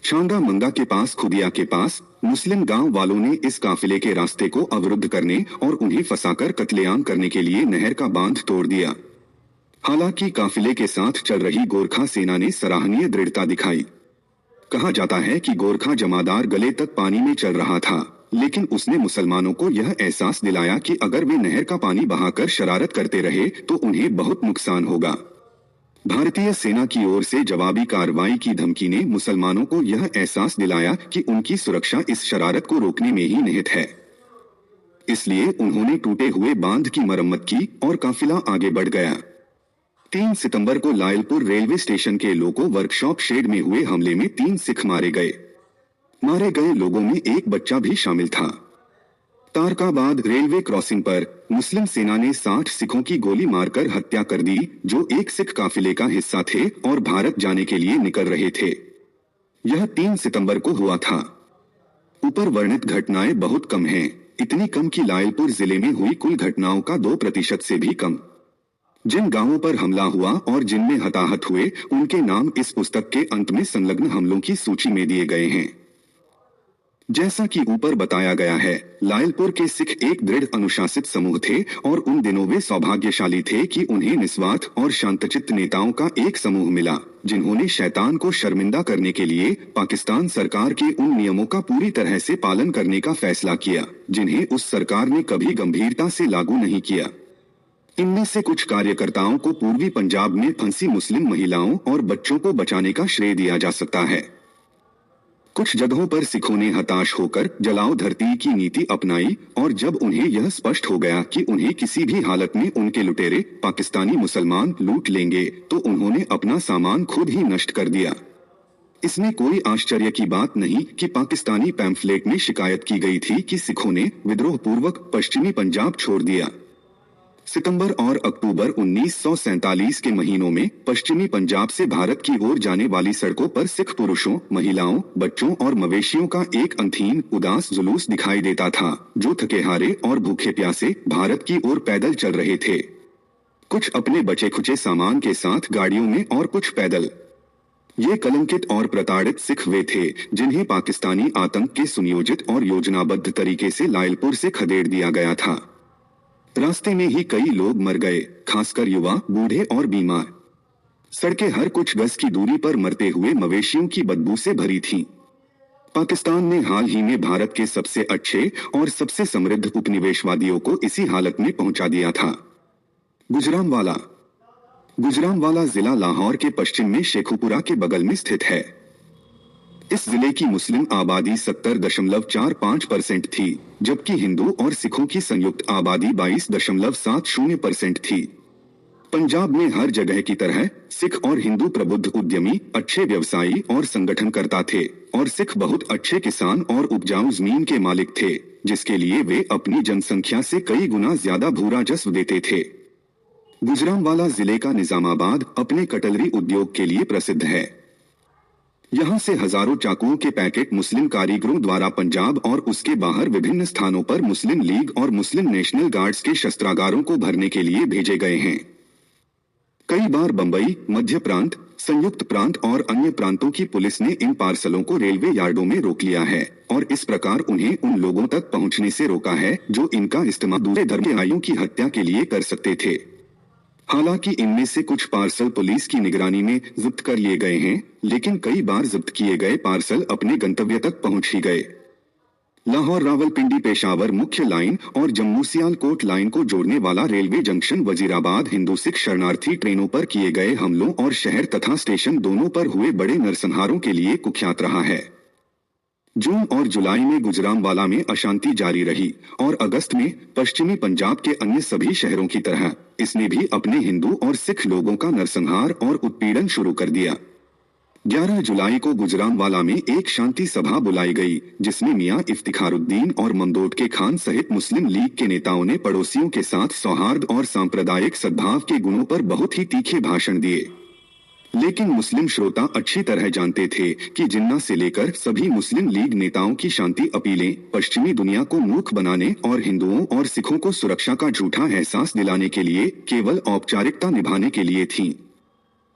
शांगा मंगा के पास खुदिया के पास मुस्लिम गांव वालों ने इस काफिले के रास्ते को अवरुद्ध करने और उन्हें फंसाकर कत्लेआम करने के लिए नहर का बांध तोड़ दिया। हालांकि काफिले के साथ चल रही गोरखा सेना ने सराहनीय दृढ़ता दिखाई। कहा जाता है कि गोरखा जमादार गले तक पानी में चल रहा था, लेकिन उसने मुसलमानों को यह एहसास दिलाया कि अगर वे नहर का पानी बहाकर शरारत करते रहे तो उन्हें बहुत नुकसान होगा। भारतीय सेना की ओर से जवाबी कार्रवाई की धमकी ने मुसलमानों को यह एहसास दिलाया कि उनकी सुरक्षा इस शरारत को रोकने में ही निहित है। इसलिए उन्होंने टूटे हुए बांध की मरम्मत की और काफिला आगे बढ़ गया। 3 सितंबर को लायलपुर रेलवे स्टेशन के लोको वर्कशॉप शेड में हुए हमले में 3 सिख मारे गए। मारे गए लोगों में एक बच्चा भी शामिल था। तारकाबाद रेलवे क्रॉसिंग पर मुस्लिम सेना ने 60 सिखों की गोली मारकर हत्या कर दी, जो एक सिख काफिले का हिस्सा थे और भारत जाने के लिए निकल रहे थे। यह 3 सितंबर को हुआ था। ऊपर वर्णित घटनाएं बहुत कम हैं, इतनी कम कि लायलपुर जिले में हुई कुल घटनाओं का 2% से भी कम। जिन गांवों पर हमला हुआ और जिनमें हताहत हुए, उनके नाम इस पुस्तक के अंत में संलग्न हमलों की सूची में दिए गए हैं। जैसा कि ऊपर बताया गया है, लायलपुर के सिख एक दृढ़ अनुशासित समूह थे और उन दिनों वे सौभाग्यशाली थे कि उन्हें निस्वार्थ और शांतचित्त नेताओं का एक समूह मिला, जिन्होंने शैतान को शर्मिंदा करने के लिए पाकिस्तान सरकार के उन नियमों का पूरी तरह से पालन करने का फैसला किया, जिन्हें उस सरकार ने कभी गंभीरता से लागू नहीं किया। इनमें से कुछ कार्यकर्ताओं को पूर्वी पंजाब में फंसी मुस्लिम महिलाओं और बच्चों को बचाने का श्रेय दिया जा सकता है। कुछ जगहों पर सिखों ने हताश होकर जलाओ धरती की नीति अपनाई और जब उन्हें यह स्पष्ट हो गया कि उन्हें किसी भी हालत में उनके लुटेरे पाकिस्तानी मुसलमान लूट लेंगे, तो उन्होंने अपना सामान खुद ही नष्ट कर दिया। इसमें कोई आश्चर्य की बात नहीं कि पाकिस्तानी पैम्फलेट में शिकायत की गई थी कि सिखों ने विद्रोह पूर्वक पश्चिमी पंजाब छोड़ दिया। सितंबर और अक्टूबर 1947 के महीनों में पश्चिमी पंजाब से भारत की ओर जाने वाली सड़कों पर सिख पुरुषों, महिलाओं, बच्चों और मवेशियों का एक अनथीन उदास जुलूस दिखाई देता था, जो थके हारे और भूखे प्यासे भारत की ओर पैदल चल रहे थे। कुछ अपने बचे खुचे सामान के साथ गाड़ियों में और कुछ पैदल। ये कलंकित और प्रताड़ित सिख वे थे जिन्हें पाकिस्तानी आतंक के सुनियोजित और योजनाबद्ध तरीके से लायलपुर से खदेड़ दिया गया था। रास्ते में ही कई लोग मर गए, खासकर युवा, बूढ़े और बीमार। सड़कें हर कुछ गज की दूरी पर मरते हुए मवेशियों की बदबू से भरी थीं। पाकिस्तान ने हाल ही में भारत के सबसे अच्छे और सबसे समृद्ध उपनिवेशवादियों को इसी हालत में पहुंचा दिया था। गुजरांवाला गुजरांवाला जिला लाहौर के पश्चिम में शेखुपुरा के बगल में स्थित है। इस जिले की मुस्लिम आबादी 70.45% थी, जबकि हिंदू और सिखों की संयुक्त आबादी 22.70% थी। पंजाब में हर जगह की तरह सिख और हिंदू प्रबुद्ध उद्यमी, अच्छे व्यवसायी और संगठनकर्ता थे, और सिख बहुत अच्छे किसान और उपजाऊ जमीन के मालिक थे, जिसके लिए वे अपनी जनसंख्या से कई गुना ज्यादा भू राजस्व देते थे। गुजरांवाला जिले का निजामाबाद अपने कटलरी उद्योग के लिए प्रसिद्ध है। यहाँ से हजारों चाकुओं के पैकेट मुस्लिम कारीगरों द्वारा पंजाब और उसके बाहर विभिन्न स्थानों पर मुस्लिम लीग और मुस्लिम नेशनल गार्ड्स के शस्त्रागारों को भरने के लिए भेजे गए हैं। कई बार बंबई, मध्य प्रांत, संयुक्त प्रांत और अन्य प्रांतों की पुलिस ने इन पार्सलों को रेलवे यार्डों में रोक लिया है और इस प्रकार उन्हें उन लोगों तक पहुंचने से रोका है जो इनका इस्तेमाल दूसरे धर्म के अनुयायियों की हत्या के लिए कर सकते थे। हालांकि इनमें से कुछ पार्सल पुलिस की निगरानी में जब्त कर लिए गए हैं, लेकिन कई बार जब्त किए गए पार्सल अपने गंतव्य तक पहुंच ही गए। लाहौर रावलपिंडी पेशावर मुख्य लाइन और जम्मू सियालकोट लाइन को जोड़ने वाला रेलवे जंक्शन वजीराबाद हिंदू सिख शरणार्थी ट्रेनों पर किए गए हमलों और शहर तथा स्टेशन दोनों पर हुए बड़े नरसंहारों के लिए कुख्यात रहा है। जून और जुलाई में गुजरांवाला में अशांति जारी रही और अगस्त में पश्चिमी पंजाब के अन्य सभी शहरों की तरह इसने भी अपने हिंदू और सिख लोगों का नरसंहार और उत्पीड़न शुरू कर दिया। 11 जुलाई को गुजरांवाला में एक शांति सभा बुलाई गई, जिसमें मियां इफ्तिखारुद्दीन और ममदोद के खान सहित मुस्लिम लीग के नेताओं ने पड़ोसियों के साथ सौहार्द और सांप्रदायिक सद्भाव के गुणों पर बहुत ही तीखे भाषण दिए। लेकिन मुस्लिम श्रोता अच्छी तरह जानते थे कि जिन्ना से लेकर सभी मुस्लिम लीग नेताओं की शांति अपीलें पश्चिमी दुनिया को मूर्ख बनाने और हिंदुओं और सिखों को सुरक्षा का झूठा एहसास दिलाने के लिए केवल औपचारिकता निभाने के लिए थीं।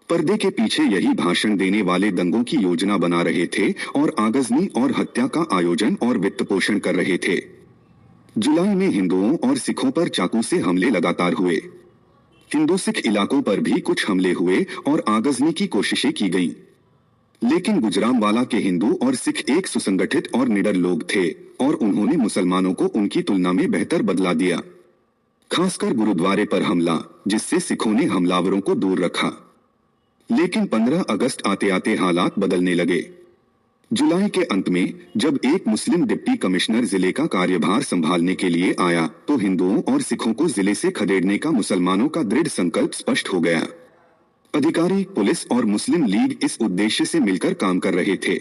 पर्दे के पीछे यही भाषण देने वाले दंगों की योजना बना रहे थे और आगजनी और हत्या का आयोजन और वित्त पोषण कर रहे थे। जुलाई में हिंदुओं और सिखों पर चाकू से हमले लगातार हुए। हिंदू सिख इलाकों पर भी कुछ हमले हुए और आगजनी की कोशिशें की गईं। लेकिन गुजरांवाला के हिंदू और सिख एक सुसंगठित और निडर लोग थे और उन्होंने मुसलमानों को उनकी तुलना में बेहतर बदला दिया, खासकर गुरुद्वारे पर हमला, जिससे सिखों ने हमलावरों को दूर रखा। लेकिन 15 अगस्त आते आते हालात बदलने लगे। जुलाई के अंत में जब एक मुस्लिम डिप्टी कमिश्नर जिले का कार्यभार संभालने के लिए आया तो हिंदुओं और सिखों को जिले से खदेड़ने का मुसलमानों का दृढ़ संकल्प स्पष्ट हो गया। अधिकारी, पुलिस और मुस्लिम लीग इस उद्देश्य से मिलकर काम कर रहे थे।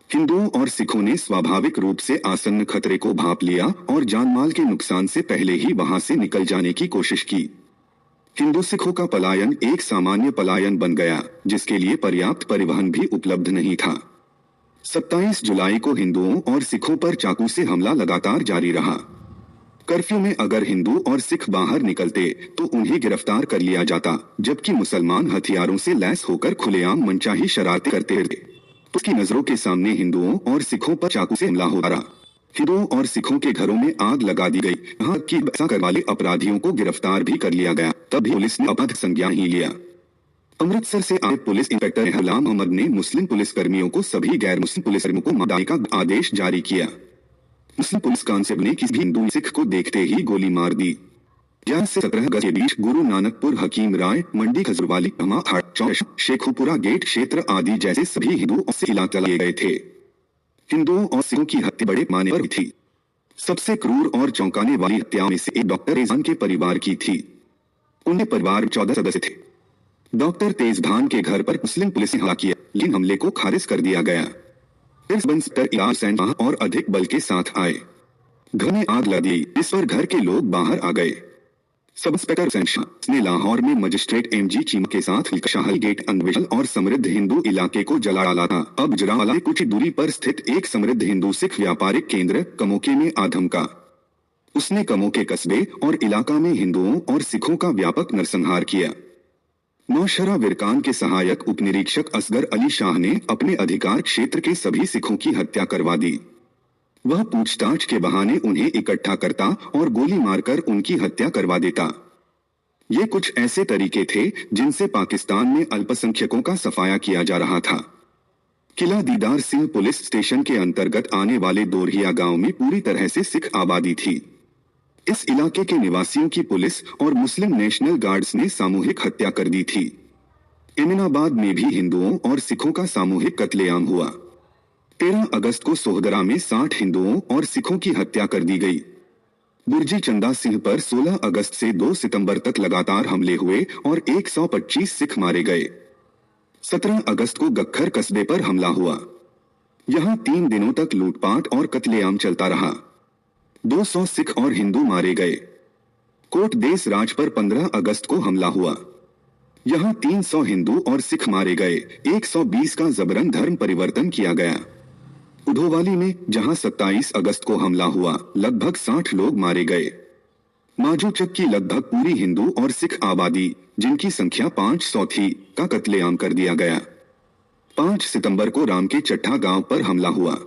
हिंदुओं और सिखों ने स्वाभाविक रूप से आसन्न खतरे को भांप लिया और जानमाल के नुकसान से पहले ही वहां से निकल जाने की कोशिश की। हिंदू सिखों का पलायन एक सामान्य पलायन बन गया, जिसके लिए पर्याप्त परिवहन भी उपलब्ध नहीं था। 27 जुलाई को हिंदुओं और सिखों पर चाकू से हमला लगातार जारी रहा। कर्फ्यू में अगर हिंदू और सिख बाहर निकलते तो उन्हें गिरफ्तार कर लिया जाता, जबकि मुसलमान हथियारों से लैस होकर खुलेआम मनचाही शरारतें करते थे। तो उसकी नजरों के सामने हिंदुओं और सिखों पर चाकू से हमला हो रहा। हिंदुओं और सिखों के घरों में आग लगा दी गई। यहाँ की ऐसा करने वाले अपराधियों को गिरफ्तार भी कर लिया गया। तब भी पुलिस ने अपराध संज्ञान ही लिया। अमृतसर से आए पुलिस इंस्पेक्टर गुलाम अहमद ने मुस्लिम पुलिसकर्मियों को सभी गैर मुस्लिम पुलिसकर्मियों को मार डालने का आदेश जारी किया। मुस्लिम पुलिस कांस्टेबल ने किसी भी हिंदू सिख को देखते ही गोली मार दी। 11 से 17 अगस्त के बीच गुरु नानकपुर, हकीम राय, मंडी, खजूरवाली, शेखुपुरा गेट क्षेत्र आदि जैसे सभी हिंदू इलाके चलाए गए थे। हिंदुओं और सिखों की हत्या बड़े पैमाने पर थी। सबसे क्रूर और चौंकाने वाली हत्याओं में से एक डॉक्टर तेजभान के परिवार की थी। उनके परिवार में 14 सदस्य थे। डॉक्टर तेजभान के घर पर मुस्लिम पुलिस ने हमला किया, लेकिन हमले को खारिज कर दिया गया। इंस्पेक्टर और अधिक बल के साथ आए। घर में आग लग गई, इस पर घर के लोग बाहर आ गए। सब इंस्पेक्टर ने लाहौर में मजिस्ट्रेट एमजी चीमा के साथ शाहल गेट अन्वेषण और समृद्ध हिंदू इलाके को जला डाला था। अब गुजरांवाला से कुछ दूरी पर स्थित एक समृद्ध हिंदू सिख व्यापारिक केंद्र कमोके में आधमका। उसने कमोके कस्बे और इलाका में हिंदुओं और सिखों का व्यापक नरसंहार किया। नौशरा विरकान के सहायक उपनिरीक्षक असगर अली शाह ने अपने अधिकार क्षेत्र के सभी सिखों की हत्या करवा दी। वह पूछताछ के बहाने उन्हें इकट्ठा करता और गोली मारकर उनकी हत्या करवा देता। ये कुछ ऐसे तरीके थे जिनसे पाकिस्तान में अल्पसंख्यकों का सफाया किया जा रहा था। किला दीदार सिंह पुलिस स्टेशन के अंतर्गत आने वाले दोरहिया गांव में पूरी तरह से सिख आबादी थी। इस इलाके के निवासियों की पुलिस और मुस्लिम नेशनल गार्ड्स ने सामूहिक हत्या कर दी थी। एमिनाबाद में भी हिंदुओं और सिखों का सामूहिक कत्लेआम हुआ। 13 अगस्त को सोहदरा में 60 हिंदुओं और सिखों की हत्या कर दी गई। बुर्जी चंदा सिंह पर 16 अगस्त से 2 सितंबर तक लगातार हमले हुए और 125 सिख मारे गए। 17 अगस्त को गक्खर कस्बे पर हमला हुआ। यहां 3 दिनों तक लूटपाट और कत्लेआम चलता रहा। 200 सिख और हिंदू मारे गए। कोट देस राज पर 15 अगस्त को हमला हुआ। यहां 300 हिंदू और सिख मारे गए। 120 का जबरन धर्म परिवर्तन किया गया। उधोवाली में जहां 27 अगस्त को हमला हुआ, लगभग 60 लोग मारे गए। माजूचक की लगभग पूरी हिंदू और सिख आबादी, जिनकी संख्या 500 थी, का कत्लेआम कर दिया गया। 5 सितंबर को राम के चट्ठा गांव पर हमला हुआ।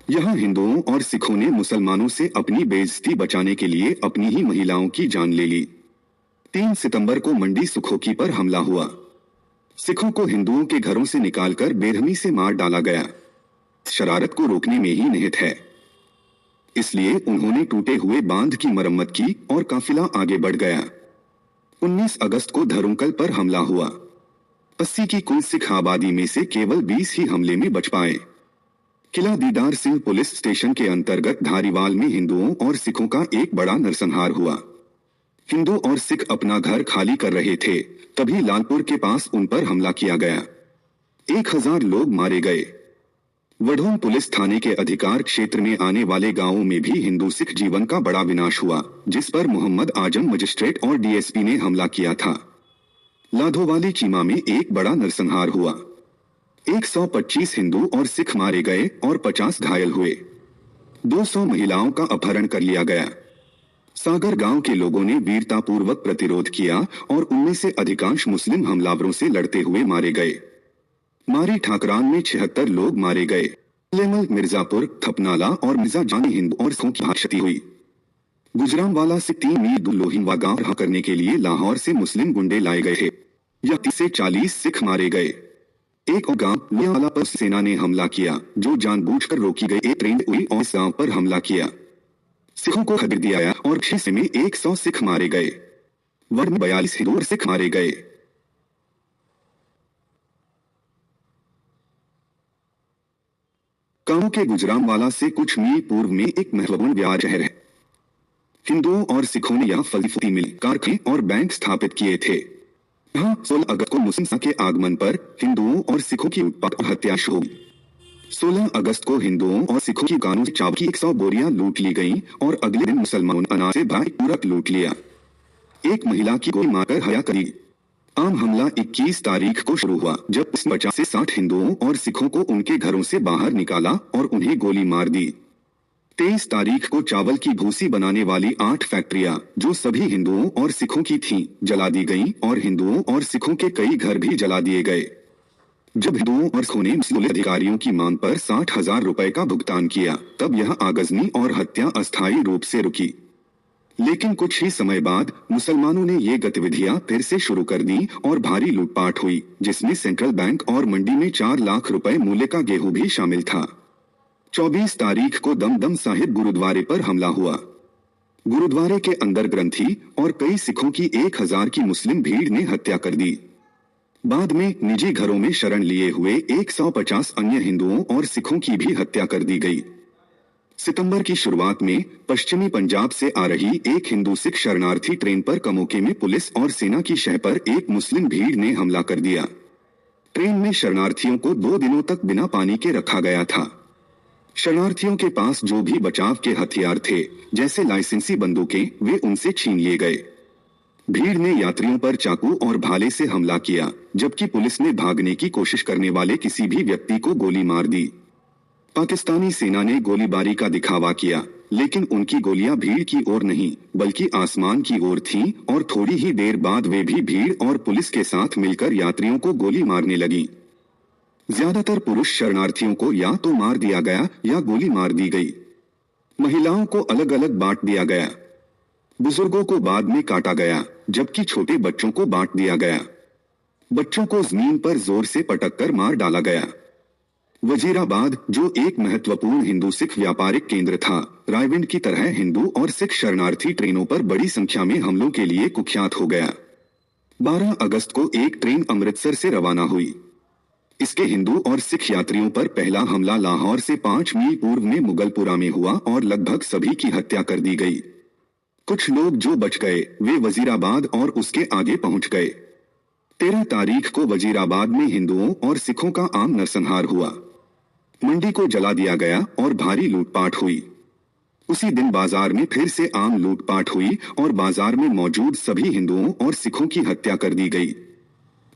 यहां हिंदुओं और सिखों ने मुसलमानों से अपनी बेइज्जती बचाने के लिए अपनी ही महिलाओं की जान ले ली। 3 सितंबर को मंडी सुखोकी पर हमला हुआ। सिखों को हिंदुओं के घरों से निकालकर बेरहमी से मार डाला गया। शरारत को रोकने में ही निहित है, इसलिए उन्होंने टूटे हुए बांध की मरम्मत की और काफिला आगे बढ़ गया। 19 अगस्त को धरुंकल पर हमला हुआ। 80 की कुल सिख आबादी में से केवल 20 ही हमले में बच पाए। किला दीदार सिंह पुलिस स्टेशन के अंतर्गत धारीवाल में हिंदुओं और सिखों का एक बड़ा नरसंहार हुआ। हिंदू और सिख अपना घर खाली कर रहे थे, तभी लालपुर के पास उन पर हमला किया गया। 1000 लोग मारे गए। वढोन पुलिस थाने के अधिकार क्षेत्र में आने वाले गांवों में भी हिंदू सिख जीवन का बड़ा विनाश हुआ, जिस पर मोहम्मद आजम मजिस्ट्रेट और डीएसपी ने हमला किया था। लाधोवाली चीमा में एक बड़ा नरसंहार हुआ। 125 हिंदू और सिख मारे गए और 50 घायल हुए। 200 महिलाओं का अपहरण कर लिया गया। सागर गांव के लोगों ने वीरतापूर्वक प्रतिरोध किया और उनमें से अधिकांश मुस्लिम हमलावरों से लड़ते हुए मारे गए। मारी ठाकरान में 76 लोग मारे गए। लेमल, मिर्जापुर, थपनाला और मिर्जा जानी हिंदू और सिखों की क्षति हुई। गुजरांवाला से 3 मील दूर लोहिंवा गांव रहा करने के लिए लाहौर से मुस्लिम गुंडे लाए गए थे। यह 30 से 40 सिख मारे गए। एक और गांव लोहिंवाला पर सेना ने हमला किया, जो जानबूझकर रोकी गई एक ट्रेन हुई और इस गांव पर हमला किया। सिखों को खदेड़ दिया गया और हिस्से में 100 सिख मारे गए। वर्ग में 42 हिंदू और सिख मारे गए। गांव के गुजरांवाला से कुछ मील पूर्व में एक महत्वपूर्ण व्यापार शहर है। हिंदुओं और सिखों ने यहाँ फलती मिल, कारखाने और बैंक स्थापित किए थे। यहाँ 16 अगस्त को मुस्लिम के आगमन पर हिंदुओं और सिखों की लूटपाट और हत्या शुरू हुई। 16 अगस्त को हिंदुओं और सिखों की दुकानों से चावल की 100 बोरियां लूट ली गईं और अगले दिन मुसलमानों ने अनाज से भरा एक पूरक लूट लिया। एक महिला की गोली मारकर हत्या कर दी। आम हमला 21 तारीख को शुरू हुआ, जब उसने 50 से 60 हिंदुओं और सिखों को उनके घरों से बाहर निकाला और उन्हें गोली मार दी। 23 तारीख को चावल की भूसी बनाने वाली 8 फैक्ट्रियां, जो सभी हिंदुओं और सिखों की थीं, जला दी गईं और हिंदुओं और सिखों के कई घर भी जला दिए गए। जब हिंदुओं और सिखों ने मुस्लिम अधिकारियों की मांग पर 60,000 रुपए का भुगतान किया, तब यह आगजनी और हत्या अस्थायी रूप से रुकी। लेकिन कुछ ही समय बाद मुसलमानों ने ये गतिविधियां फिर से शुरू कर दी और भारी लूटपाट हुई, जिसमें सेंट्रल बैंक और मंडी में 4 लाख रुपए मूल्य का गेहूं भी शामिल था। 24 तारीख को दमदम साहिब गुरुद्वारे पर हमला हुआ। गुरुद्वारे के अंदर ग्रंथी और कई सिखों की 1000 की मुस्लिम भीड़ ने हत्या कर दी। बाद में निजी घरों में शरण लिए हुए 150 अन्य हिंदुओं और सिखों की भी हत्या कर दी गई। सितंबर की शुरुआत में पश्चिमी पंजाब से आ रही एक हिंदू सिख शरणार्थी ट्रेन पर कमोके में पुलिस और सेना की शह पर एक मुस्लिम भीड़ ने हमला कर दिया। ट्रेन में शरणार्थियों को 2 दिनों तक बिना पानी के रखा गया था। शरणार्थियों के पास जो भी बचाव के हथियार थे, जैसे लाइसेंसी बंदूकें, वे उनसे छीन लिए गए। भीड़ ने यात्रियों पर चाकू और भाले से हमला किया, जबकि पुलिस ने भागने की कोशिश करने वाले किसी भी व्यक्ति को गोली मार दी। पाकिस्तानी सेना ने गोलीबारी का दिखावा किया, लेकिन उनकी गोलियां भीड़ की ओर नहीं बल्कि आसमान की ओर थीं और थोड़ी ही देर बाद वे भी भीड़ और पुलिस के साथ मिलकर यात्रियों को गोली मारने लगी। ज्यादातर पुरुष शरणार्थियों को या तो मार दिया गया या गोली मार दी गई। महिलाओं को अलग अलग बांट दिया गया। बुजुर्गों को बाद में काटा गया, जबकि छोटे बच्चों को बांट दिया गया। बच्चों को जमीन पर जोर से पटककर मार डाला गया। वजीराबाद, जो एक महत्वपूर्ण हिंदू सिख व्यापारिक केंद्र था, रायविंड की तरह हिंदू और सिख शरणार्थी ट्रेनों पर बड़ी संख्या में हमलों के लिए कुख्यात हो गया। 12 अगस्त को एक ट्रेन अमृतसर से रवाना हुई। इसके हिंदू और सिख यात्रियों पर पहला हमला लाहौर से 5 मील पूर्व में मुगलपुरा में हुआ और लगभग सभी की हत्या कर दी गई। कुछ लोग जो बच गए वे वजीराबाद और उसके आगे पहुंच गए। 13 तारीख को वजीराबाद में हिंदुओं और सिखों का आम नरसंहार हुआ। मंडी को जला दिया गया और भारी लूटपाट हुई। उसी दिन बाजार में फिर से आम लूटपाट हुई और बाजार में मौजूद सभी हिंदुओं और सिखों की हत्या कर दी गई।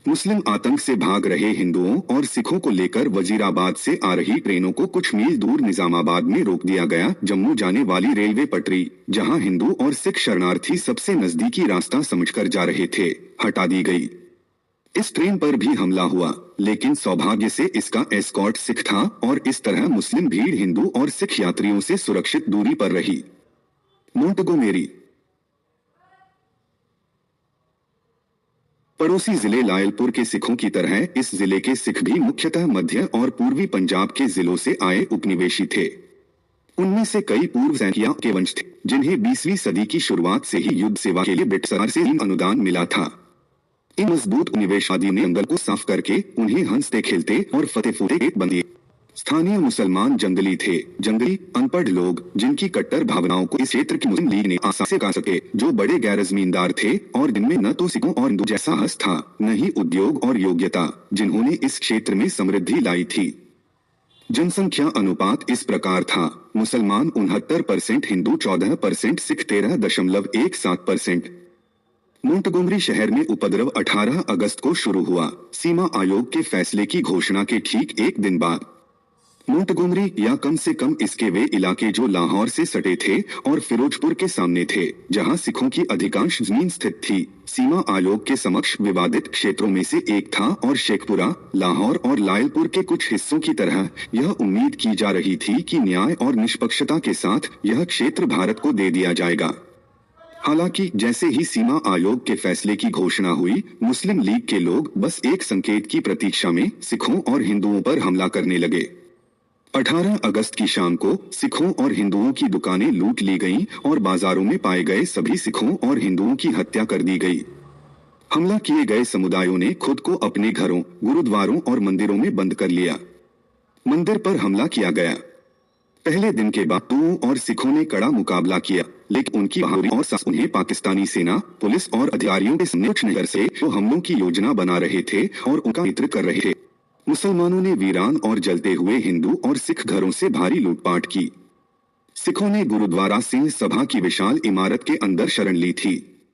मुस्लिम आतंक से भाग रहे हिंदुओं और सिखों को लेकर वजीराबाद से आ रही ट्रेनों को कुछ मील दूर निजामाबाद में रोक दिया गया। जम्मू जाने वाली रेलवे पटरी, जहां हिंदू और सिख शरणार्थी सबसे नजदीकी रास्ता समझकर जा रहे थे, हटा दी गई। इस ट्रेन पर भी हमला हुआ, लेकिन सौभाग्य से इसका एस्कॉर्ट सिख था और इस तरह मुस्लिम भीड़ हिंदू और सिख यात्रियों से सुरक्षित दूरी पर रही। मोंटगोमेरी, पड़ोसी जिले लायलपुर के सिखों की तरह इस जिले के सिख भी मुख्यतः मध्य और पूर्वी पंजाब के जिलों से आए उपनिवेशी थे। उनमें से कई पूर्व सैनिकों के वंश थे, जिन्हें 20वीं सदी की शुरुआत से ही युद्ध सेवा के लिए ब्रिटिश सरकार से अनुदान मिला था। इन मजबूत उपनिवेशवादी ने जंगल को साफ करके उन्हें हंसते खेलते और फतेह फूटे बन दिए। स्थानीय मुसलमान जंगली थे, जंगली अनपढ़ लोग जिनकी कट्टर भावनाओं को इस क्षेत्र की मुस्लिम लीग ने आसानी से काट सके, जो बड़े गैर जमींदार थे और जिनमें न तो सिखों और हिंदू जैसा हस था, न ही उद्योग और योग्यता, जिन्होंने इस क्षेत्र में समृद्धि लाई थी। जनसंख्या अनुपात इस प्रकार था: मुसलमान 69%, हिंदू 14%, सिख 13.17%। मोंटगोमरी शहर में उपद्रव 18 अगस्त को शुरू हुआ, सीमा आयोग के फैसले की घोषणा के ठीक एक दिन बाद। मोंटगोमरी, या कम से कम इसके वे इलाके जो लाहौर से सटे थे और फिरोजपुर के सामने थे, जहां सिखों की अधिकांश जमीन स्थित थी, सीमा आयोग के समक्ष विवादित क्षेत्रों में से एक था और शेखपुरा, लाहौर और लायलपुर के कुछ हिस्सों की तरह यह उम्मीद की जा रही थी कि न्याय और निष्पक्षता के साथ यह क्षेत्र भारत को दे दिया जाएगा। हालांकि जैसे ही सीमा आयोग के फैसले की घोषणा हुई, मुस्लिम लीग के लोग बस एक संकेत की प्रतीक्षा में सिखों और हिंदुओं पर हमला करने लगे। 18 अगस्त की शाम को सिखों और हिंदुओं की दुकानें लूट ली गईं और बाजारों में पाए गए सभी सिखों और हिंदुओं की हत्या कर दी गई। हमला किए गए समुदायों ने खुद को अपने घरों, गुरुद्वारों और मंदिरों में बंद कर लिया। मंदिर पर हमला किया गया। पहले दिन के बाद हिंदुओं और सिखों ने कड़ा मुकाबला किया, लेकिन उनकी बहादुरी और साहस उन्हें पाकिस्तानी सेना, पुलिस और अधिकारियों के सामने कुछ नहीं कर सके, जो हमलों की योजना बना रहे थे और उनका नेतृत्व कर रहे थे। मुसलमानों ने वीरान और जलते हुए हिंदू और सिख घरों से भारी लूटपाट की। सिखों ने गुरुद्वारा सिंह सभा की विशाल इमारत के अंदर शरण ली थी।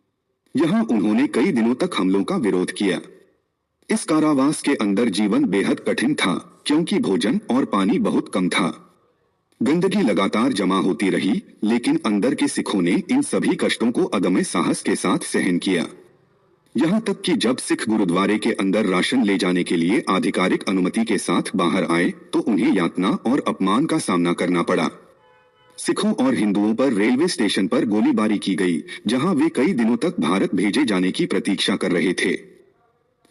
यहां उन्होंने कई दिनों तक हमलों का विरोध किया। इस कारावास के अंदर जीवन बेहद कठिन था, क्योंकि भोजन और पानी बहुत कम था। गंदगी लगातार जमा होती रही, लेकिन अंदर के सिखों ने इन सभी कष्टों को अदम्य साहस के साथ सहन किया। यहाँ तक कि जब सिख गुरुद्वारे के अंदर राशन ले जाने के लिए आधिकारिक अनुमति के साथ बाहर आए, तो उन्हें यातना और अपमान का सामना करना पड़ा। सिखों और हिंदुओं पर रेलवे स्टेशन पर गोलीबारी की गई, जहां वे कई दिनों तक भारत भेजे जाने की प्रतीक्षा कर रहे थे।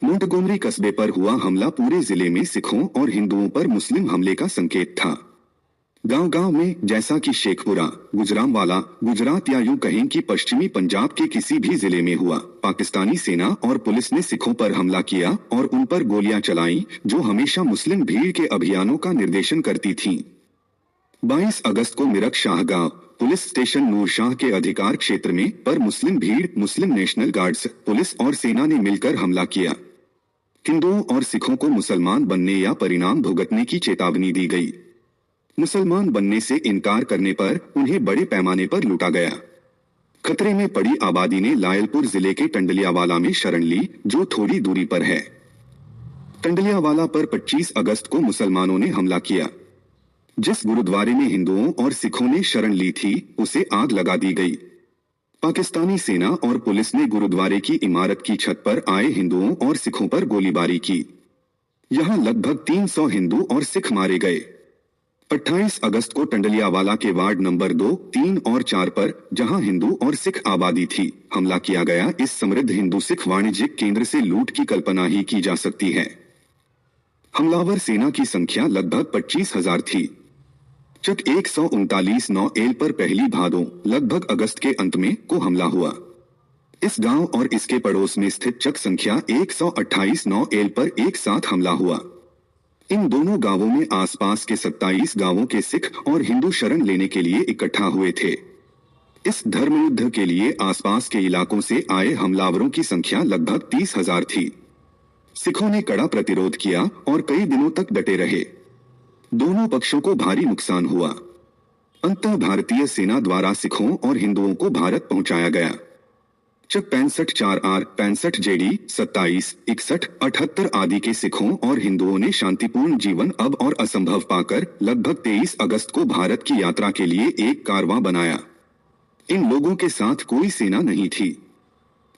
मोंटगोमरी कस्बे पर हुआ हमला पूरे जिले में सिखों और हिंदुओं पर मुस्लिम हमले का संकेत था। गांव-गांव में, जैसा कि शेखपुरा, गुजरांवाला, गुजरात या यूं कहें कि पश्चिमी पंजाब के किसी भी जिले में हुआ, पाकिस्तानी सेना और पुलिस ने सिखों पर हमला किया और उन पर गोलियां चलाईं, जो हमेशा मुस्लिम भीड़ के अभियानों का निर्देशन करती थीं। 22 अगस्त को मिरक शाहगांव पुलिस स्टेशन नूरशाह के अधिकार क्षेत्र में पर मुस्लिम भीड़, मुस्लिम नेशनल गार्ड्स, पुलिस और सेना ने मिलकर हमला किया। हिंदुओं और सिखों को मुसलमान बनने या परिणाम भुगतने की चेतावनी दी गई। मुसलमान बनने से इनकार करने पर उन्हें बड़े पैमाने पर लूटा गया। खतरे में पड़ी आबादी ने लायलपुर जिले के टंडलियावाला में शरण ली, जो थोड़ी दूरी पर है। टंडलियावाला पर 25 अगस्त को मुसलमानों ने हमला किया। जिस गुरुद्वारे में हिंदुओं और सिखों ने शरण ली थी उसे आग लगा दी गई। पाकिस्तानी सेना और पुलिस ने गुरुद्वारे की इमारत की छत पर आए हिंदुओं और सिखों पर गोलीबारी की। यहां लगभग 300 हिंदू और सिख मारे गए। 28 अगस्त को टंडलियावाला के वार्ड नंबर 2, 3 और 4 पर, जहां हिंदू और सिख आबादी थी, हमला किया गया। इस समृद्ध हिंदू सिख वाणिज्यिक केंद्र से लूट की कल्पना ही की जा सकती है। हमलावर सेना की संख्या लगभग 25,000 थी। चक 139 9 एल पर पहली भादों लगभग अगस्त के अंत में को हमला हुआ। इस गांव और इसके पड़ोस में स्थित चक संख्या 128 9 एल पर एक साथ हमला हुआ। इन दोनों गांवों में आसपास के 27 गांवों के सिख और हिंदू शरण लेने के लिए इकट्ठा हुए थे। इस धर्मयुद्ध के लिए आसपास के इलाकों से आए हमलावरों की संख्या लगभग 30,000 थी। सिखों ने कड़ा प्रतिरोध किया और कई दिनों तक डटे रहे। दोनों पक्षों को भारी नुकसान हुआ। अंततः भारतीय सेना द्वारा सिखों और हिंदुओं को भारत पहुंचाया गया। चक 65 4 आर 65 जेडी 27 61 78 आदि के सिखों और हिंदुओं ने शांतिपूर्ण जीवन अब और असंभव पाकर लगभग 23 अगस्त को भारत की यात्रा के लिए एक कारवां बनाया। इन लोगों के साथ कोई सेना नहीं थी।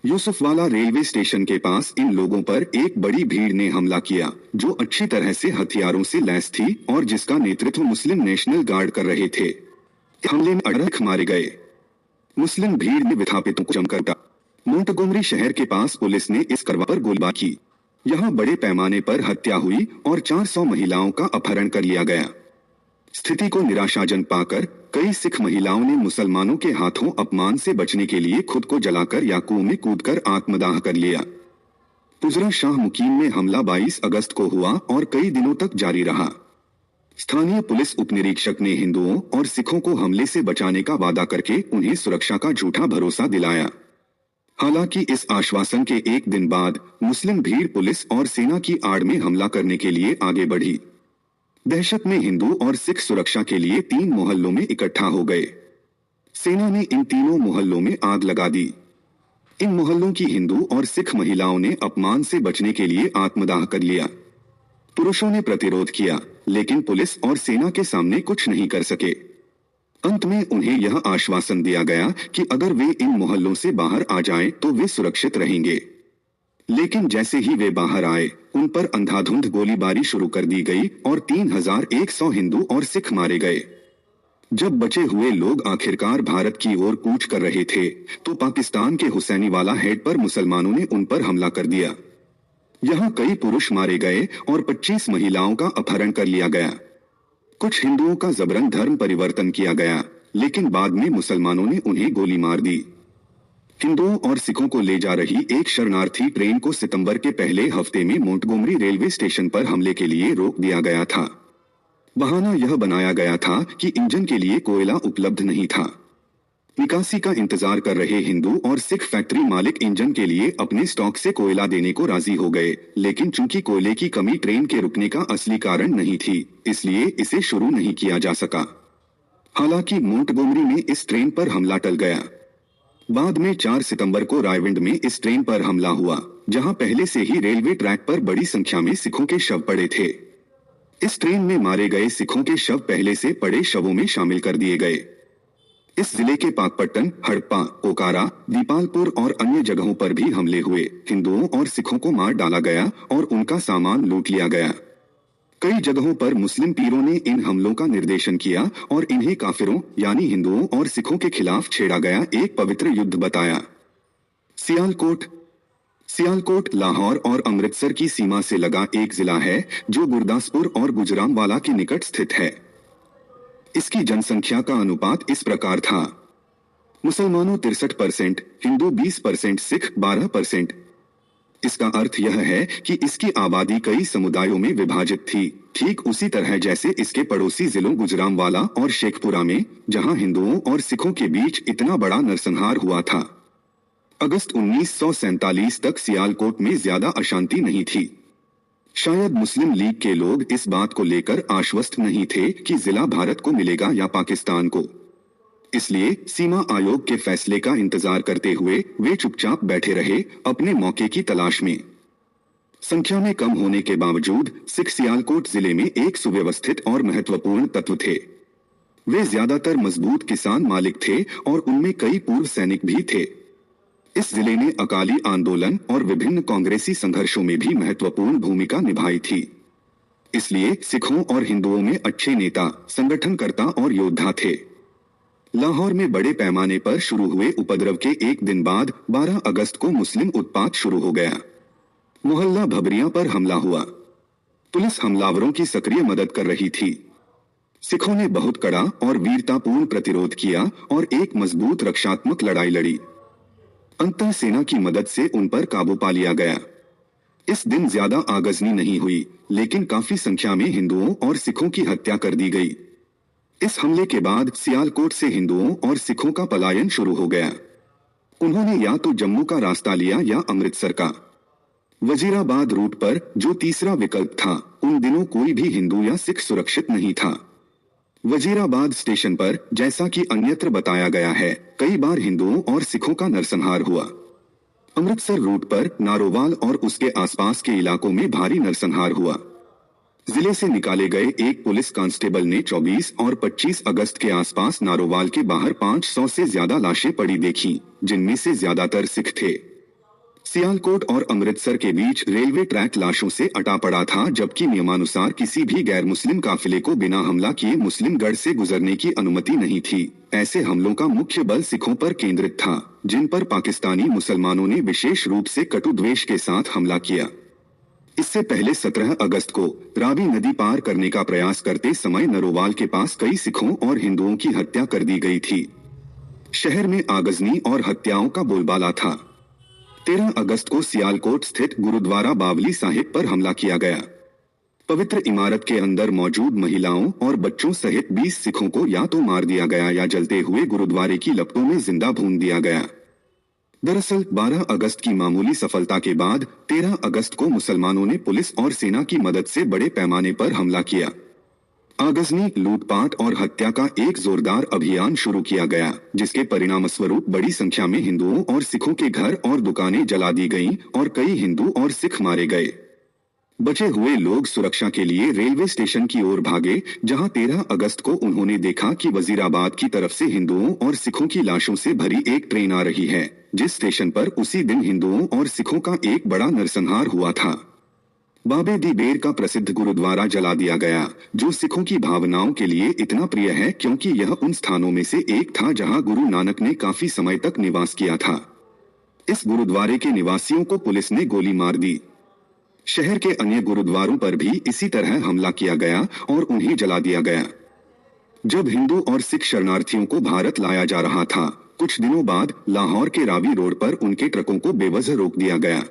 यूसुफवाला रेलवे स्टेशन के पास इन लोगों पर एक बड़ी भीड़ ने हमला किया, जो अच्छी तरह से हथियारों से लैस थी और जिसका नेतृत्व मुस्लिम नेशनल गार्ड कर रहे थे। हमले में 18 मारे गए। मुस्लिम भीड़ ने विस्थापितों को जमकर काटा। मोंटगोमरी शहर के पास पुलिस ने इस करवा पर गोलीबारी की। यहां बड़े पैमाने पर हत्या हुई और 400 महिलाओं का अपहरण कर लिया गया। स्थिति को निराशाजनक पाकर कई सिख महिलाओं ने मुसलमानों के हाथों अपमान से बचने के लिए खुद को जलाकर या कुएं में कूदकर आत्मदाह कर लिया। पुजरा शाह मुकीम में हमला 22 अगस्त को हुआ और कई दिनों तक जारी रहा। स्थानीय पुलिस उपनिरीक्षक ने हिंदुओं और सिखों को हमले से बचाने का वादा करके उन्हें सुरक्षा का झूठा भरोसा दिलाया। हालांकि इस आश्वासन के एक दिन बाद मुस्लिम भीड़ पुलिस और सेना की आड़ में हमला करने के लिए आगे बढ़ी। दहशत में हिंदू और सिख सुरक्षा के लिए 3 मोहल्लों में इकट्ठा हो गए। सेना ने इन तीनों मोहल्लों में आग लगा दी। इन मोहल्लों की हिंदू और सिख महिलाओं ने अपमान से बचने के लिए आत्मदाह कर लिया। पुरुषों ने प्रतिरोध किया, लेकिन पुलिस और सेना के सामने कुछ नहीं कर सके। अंत में उन्हें यह आश्वासन दिया गया कि अगर वे इन मोहल्लों से बाहर आ जाएं तो वे सुरक्षित रहेंगे। लेकिन जैसे ही वे बाहर आए, उन पर अंधाधुंध गोलीबारी शुरू कर दी गई और 3,100 हिंदू और सिख मारे गए। जब बचे हुए लोग आखिरकार भारत की ओर कूच कर रहे थे, तो पाकिस्तान के हुसैनीवाला हेड पर मुसलमानों ने उन पर हमला कर दिया। यहां कई पुरुष मारे गए और 25 महिलाओं का अपहरण कर लिया गया। कुछ हिंदुओं का जबरन धर्म परिवर्तन किया गया, लेकिन बाद में मुसलमानों ने उन्हें गोली मार दी। हिंदुओं और सिखों को ले जा रही एक शरणार्थी ट्रेन को सितंबर के पहले हफ्ते में मोंटगोमरी रेलवे स्टेशन पर हमले के लिए रोक दिया गया था। बहाना यह बनाया गया था कि इंजन के लिए कोयला उपलब्ध नहीं था। निकासी का इंतजार कर रहे हिंदू और सिख फैक्ट्री मालिक इंजन के लिए अपने स्टॉक से कोयला देने को राजी हो गए, लेकिन चूंकि कोयले की कमी ट्रेन के रुकने का असली कारण नहीं थी, इसलिए इसे शुरू नहीं किया जा सका। हालांकि मोंटगोमरी में इस ट्रेन पर हमला टल गया। बाद में 4 सितंबर को रायविंड में इस ट्रेन पर हमला हुआ, जहां पहले से ही रेलवे ट्रैक पर बड़ी संख्या में सिखों के शव पड़े थे। इस ट्रेन में मारे गए सिखों के शव पहले से पड़े शवों में शामिल कर दिए गए। इस जिले के पाकपट्टन, हड़प्पा, ओकारा, दीपालपुर और अन्य जगहों पर भी हमले हुए। हिंदुओं और सिखों को मार डाला गया और उनका सामान लूट लिया गया। कई जगहों पर मुस्लिम पीरों ने इन हमलों का निर्देशन किया और इन्हें काफिरों यानी हिंदुओं और सिखों के खिलाफ छेड़ा गया एक पवित्र युद्ध बताया। सियालकोट लाहौर और अमृतसर की सीमा से लगा एक जिला है जो गुरदासपुर और गुजरांवाला के निकट स्थित है। इसकी जनसंख्या का अनुपात इस प्रकार था: मुसलमानों 63%, हिंदू 20%, सिख 12%। इसका अर्थ यह है कि इसकी आबादी कई समुदायों में विभाजित थी, ठीक उसी तरह जैसे इसके पड़ोसी जिलों गुजरांवाला और शेखपुरा में, जहां हिंदुओं और सिखों के बीच इतना बड़ा नरसंहार हुआ था। अगस्त 1947 तक सियालकोट में ज्यादा अशांति नहीं थी। शायद मुस्लिम लीग के लोग इस बात को लेकर आश्वस्त नहीं थे कि जिला भारत को मिलेगा या पाकिस्तान को। इसलिए सीमा आयोग के फैसले का इंतजार करते हुए वे चुपचाप बैठे रहे, अपने मौके की तलाश में। संख्या में कम होने के बावजूद सिख सियालकोट जिले में एक सुव्यवस्थित और महत्वपूर्ण तत्व थे। वे ज्यादातर मजबूत किसान मालिक थे और उनमें कई पूर्व सैनिक भी थे। इस जिले ने अकाली आंदोलन और विभिन्न कांग्रेसी संघर्षों में भी महत्वपूर्ण भूमिका निभाई थी। इसलिए सिखों और हिंदुओं में अच्छे नेता, संगठनकर्ता और योद्धा थे। लाहौर में बड़े पैमाने पर शुरू हुए उपद्रव के एक दिन बाद 12 अगस्त को मुस्लिम उत्पात शुरू हो गया। मोहल्ला भबरिया पर हमला हुआ। पुलिस हमलावरों की सक्रिय मदद कर रही थी। सिखों ने बहुत कड़ा और वीरतापूर्ण प्रतिरोध किया और एक मजबूत रक्षात्मक लड़ाई लड़ी। अंततः सेना की मदद से उन पर काबू पा लिया गया। इस दिन ज्यादा आगजनी नहीं हुई, लेकिन काफी संख्या में हिंदुओं और सिखों की हत्या कर दी गई। इस हमले के बाद सियालकोट से हिंदुओं और सिखों का पलायन शुरू हो गया। उन्होंने या तो जम्मू का रास्ता लिया या अमृतसर का। वजीराबाद रूट पर जो तीसरा विकल्प था, उन दिनों कोई भी हिंदू या सिख सुरक्षित नहीं था। वजीराबाद स्टेशन पर, जैसा कि अन्यत्र बताया गया है, कई बार हिंदुओं और सिखों का नरसंहार हुआ। अमृतसर रूट पर नारोवाल और उसके आसपास के इलाकों में भारी नरसंहार हुआ। जिले से निकाले गए एक पुलिस कांस्टेबल ने 24 और 25 अगस्त के आसपास नारोवाल के बाहर 500 से ज्यादा लाशें पड़ी देखी, जिनमें से ज्यादातर सिख थे। सियालकोट और अमृतसर के बीच रेलवे ट्रैक लाशों से अटा पड़ा था, जबकि नियमानुसार किसी भी गैर मुस्लिम काफिले को बिना हमला किए मुस्लिमगढ़ से गुजरने की अनुमति नहीं थी। ऐसे हमलों का मुख्य बल सिखों पर केंद्रित था, जिन पर पाकिस्तानी मुसलमानों ने विशेष रूप से कटु द्वेष के साथ हमला किया। इससे पहले 17 अगस्त को रावी नदी पार करने का प्रयास करते समय नरोवाल के पास कई सिखों और हिंदुओं की हत्या कर दी गई थी। शहर में आगजनी और हत्याओं का बोलबाला था। 13 अगस्त को सियालकोट स्थित गुरुद्वारा बावली साहिब पर हमला किया गया। पवित्र इमारत के अंदर मौजूद महिलाओं और बच्चों सहित 20 सिखों को या तो मार दिया गया या जलते हुए गुरुद्वारे की लपटों में जिंदा भून दिया गया। दरअसल 12 अगस्त की मामूली सफलता के बाद 13 अगस्त को मुसलमानों ने पुलिस और सेना की मदद से बड़े पैमाने पर हमला किया। आगजनी, लूटपाट और हत्या का एक जोरदार अभियान शुरू किया गया, जिसके परिणामस्वरूप बड़ी संख्या में हिंदुओं और सिखों के घर और दुकानें जला दी गईं और कई हिंदू और सिख मारे गए। बचे हुए लोग सुरक्षा के लिए रेलवे स्टेशन की ओर भागे, जहां 13 अगस्त को उन्होंने देखा कि वजीराबाद की तरफ से हिंदुओं और सिखों की लाशों से भरी एक ट्रेन आ रही है, जिस स्टेशन पर उसी दिन हिंदुओं और सिखों का एक बड़ा नरसंहार हुआ था। बाबे दी बेर का प्रसिद्ध गुरुद्वारा जला दिया गया, जो सिखों की भावनाओं के लिए इतना प्रिय है क्योंकि यह उन स्थानों में से एक था जहां गुरु नानक ने काफी समय तक निवास किया था। इस गुरुद्वारे के निवासियों को पुलिस ने गोली मार दी। शहर के अन्य गुरुद्वारों पर भी इसी तरह हमला किया गया और उन्हें जला दिया गया। जब हिंदू और सिख शरणार्थियों को भारत लाया जा रहा था, कुछ दिनों बाद लाहौर के रावी रोड पर उनके ट्रकों को बेवजह रोक दिया गया।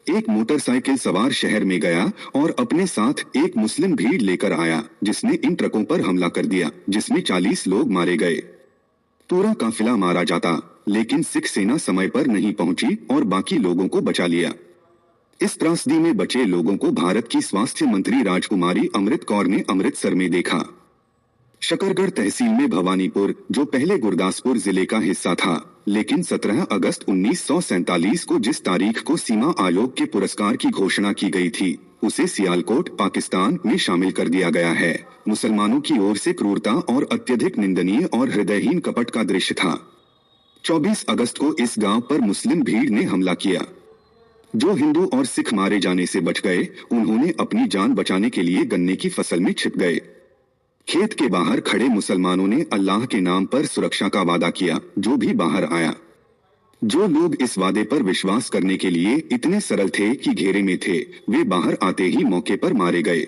एक मोटरसाइकिल सवार शहर में गया और अपने साथ एक मुस्लिम भीड़ लेकर आया, जिसने इन ट्रकों पर हमला कर दिया, जिसमें 40 लोग मारे गए। पूरा काफिला मारा जाता, लेकिन सिख सेना समय पर नहीं पहुंची और बाकी लोगों को बचा लिया। इस त्रासदी में बचे लोगों को भारत की स्वास्थ्य मंत्री राजकुमारी अमृत कौर ने अमृतसर में देखा। शकरगढ़ तहसील में भवानीपुर, जो पहले गुरदासपुर जिले का हिस्सा था, लेकिन 17 अगस्त 1947 को जिस तारीख को सीमा आयोग के पुरस्कार की घोषणा की गई थी, उसे सियालकोट, पाकिस्तान में शामिल कर दिया गया है। मुसलमानों की ओर से क्रूरता और अत्यधिक निंदनीय और हृदयहीन कपट का दृश्य था। 24 अगस्त को इस गांव पर मुस्लिम भीड़ ने हमला किया। जो हिंदू और सिख मारे जाने से बच गए, उन्होंने अपनी जान बचाने के लिए गन्ने की फसल में छिप गए। खेत के बाहर खड़े मुसलमानों ने अल्लाह के नाम पर सुरक्षा का वादा किया। जो भी बाहर आया, जो लोग इस वादे पर विश्वास करने के लिए इतने सरल थे कि घेरे में थे, वे बाहर आते ही मौके पर मारे गए।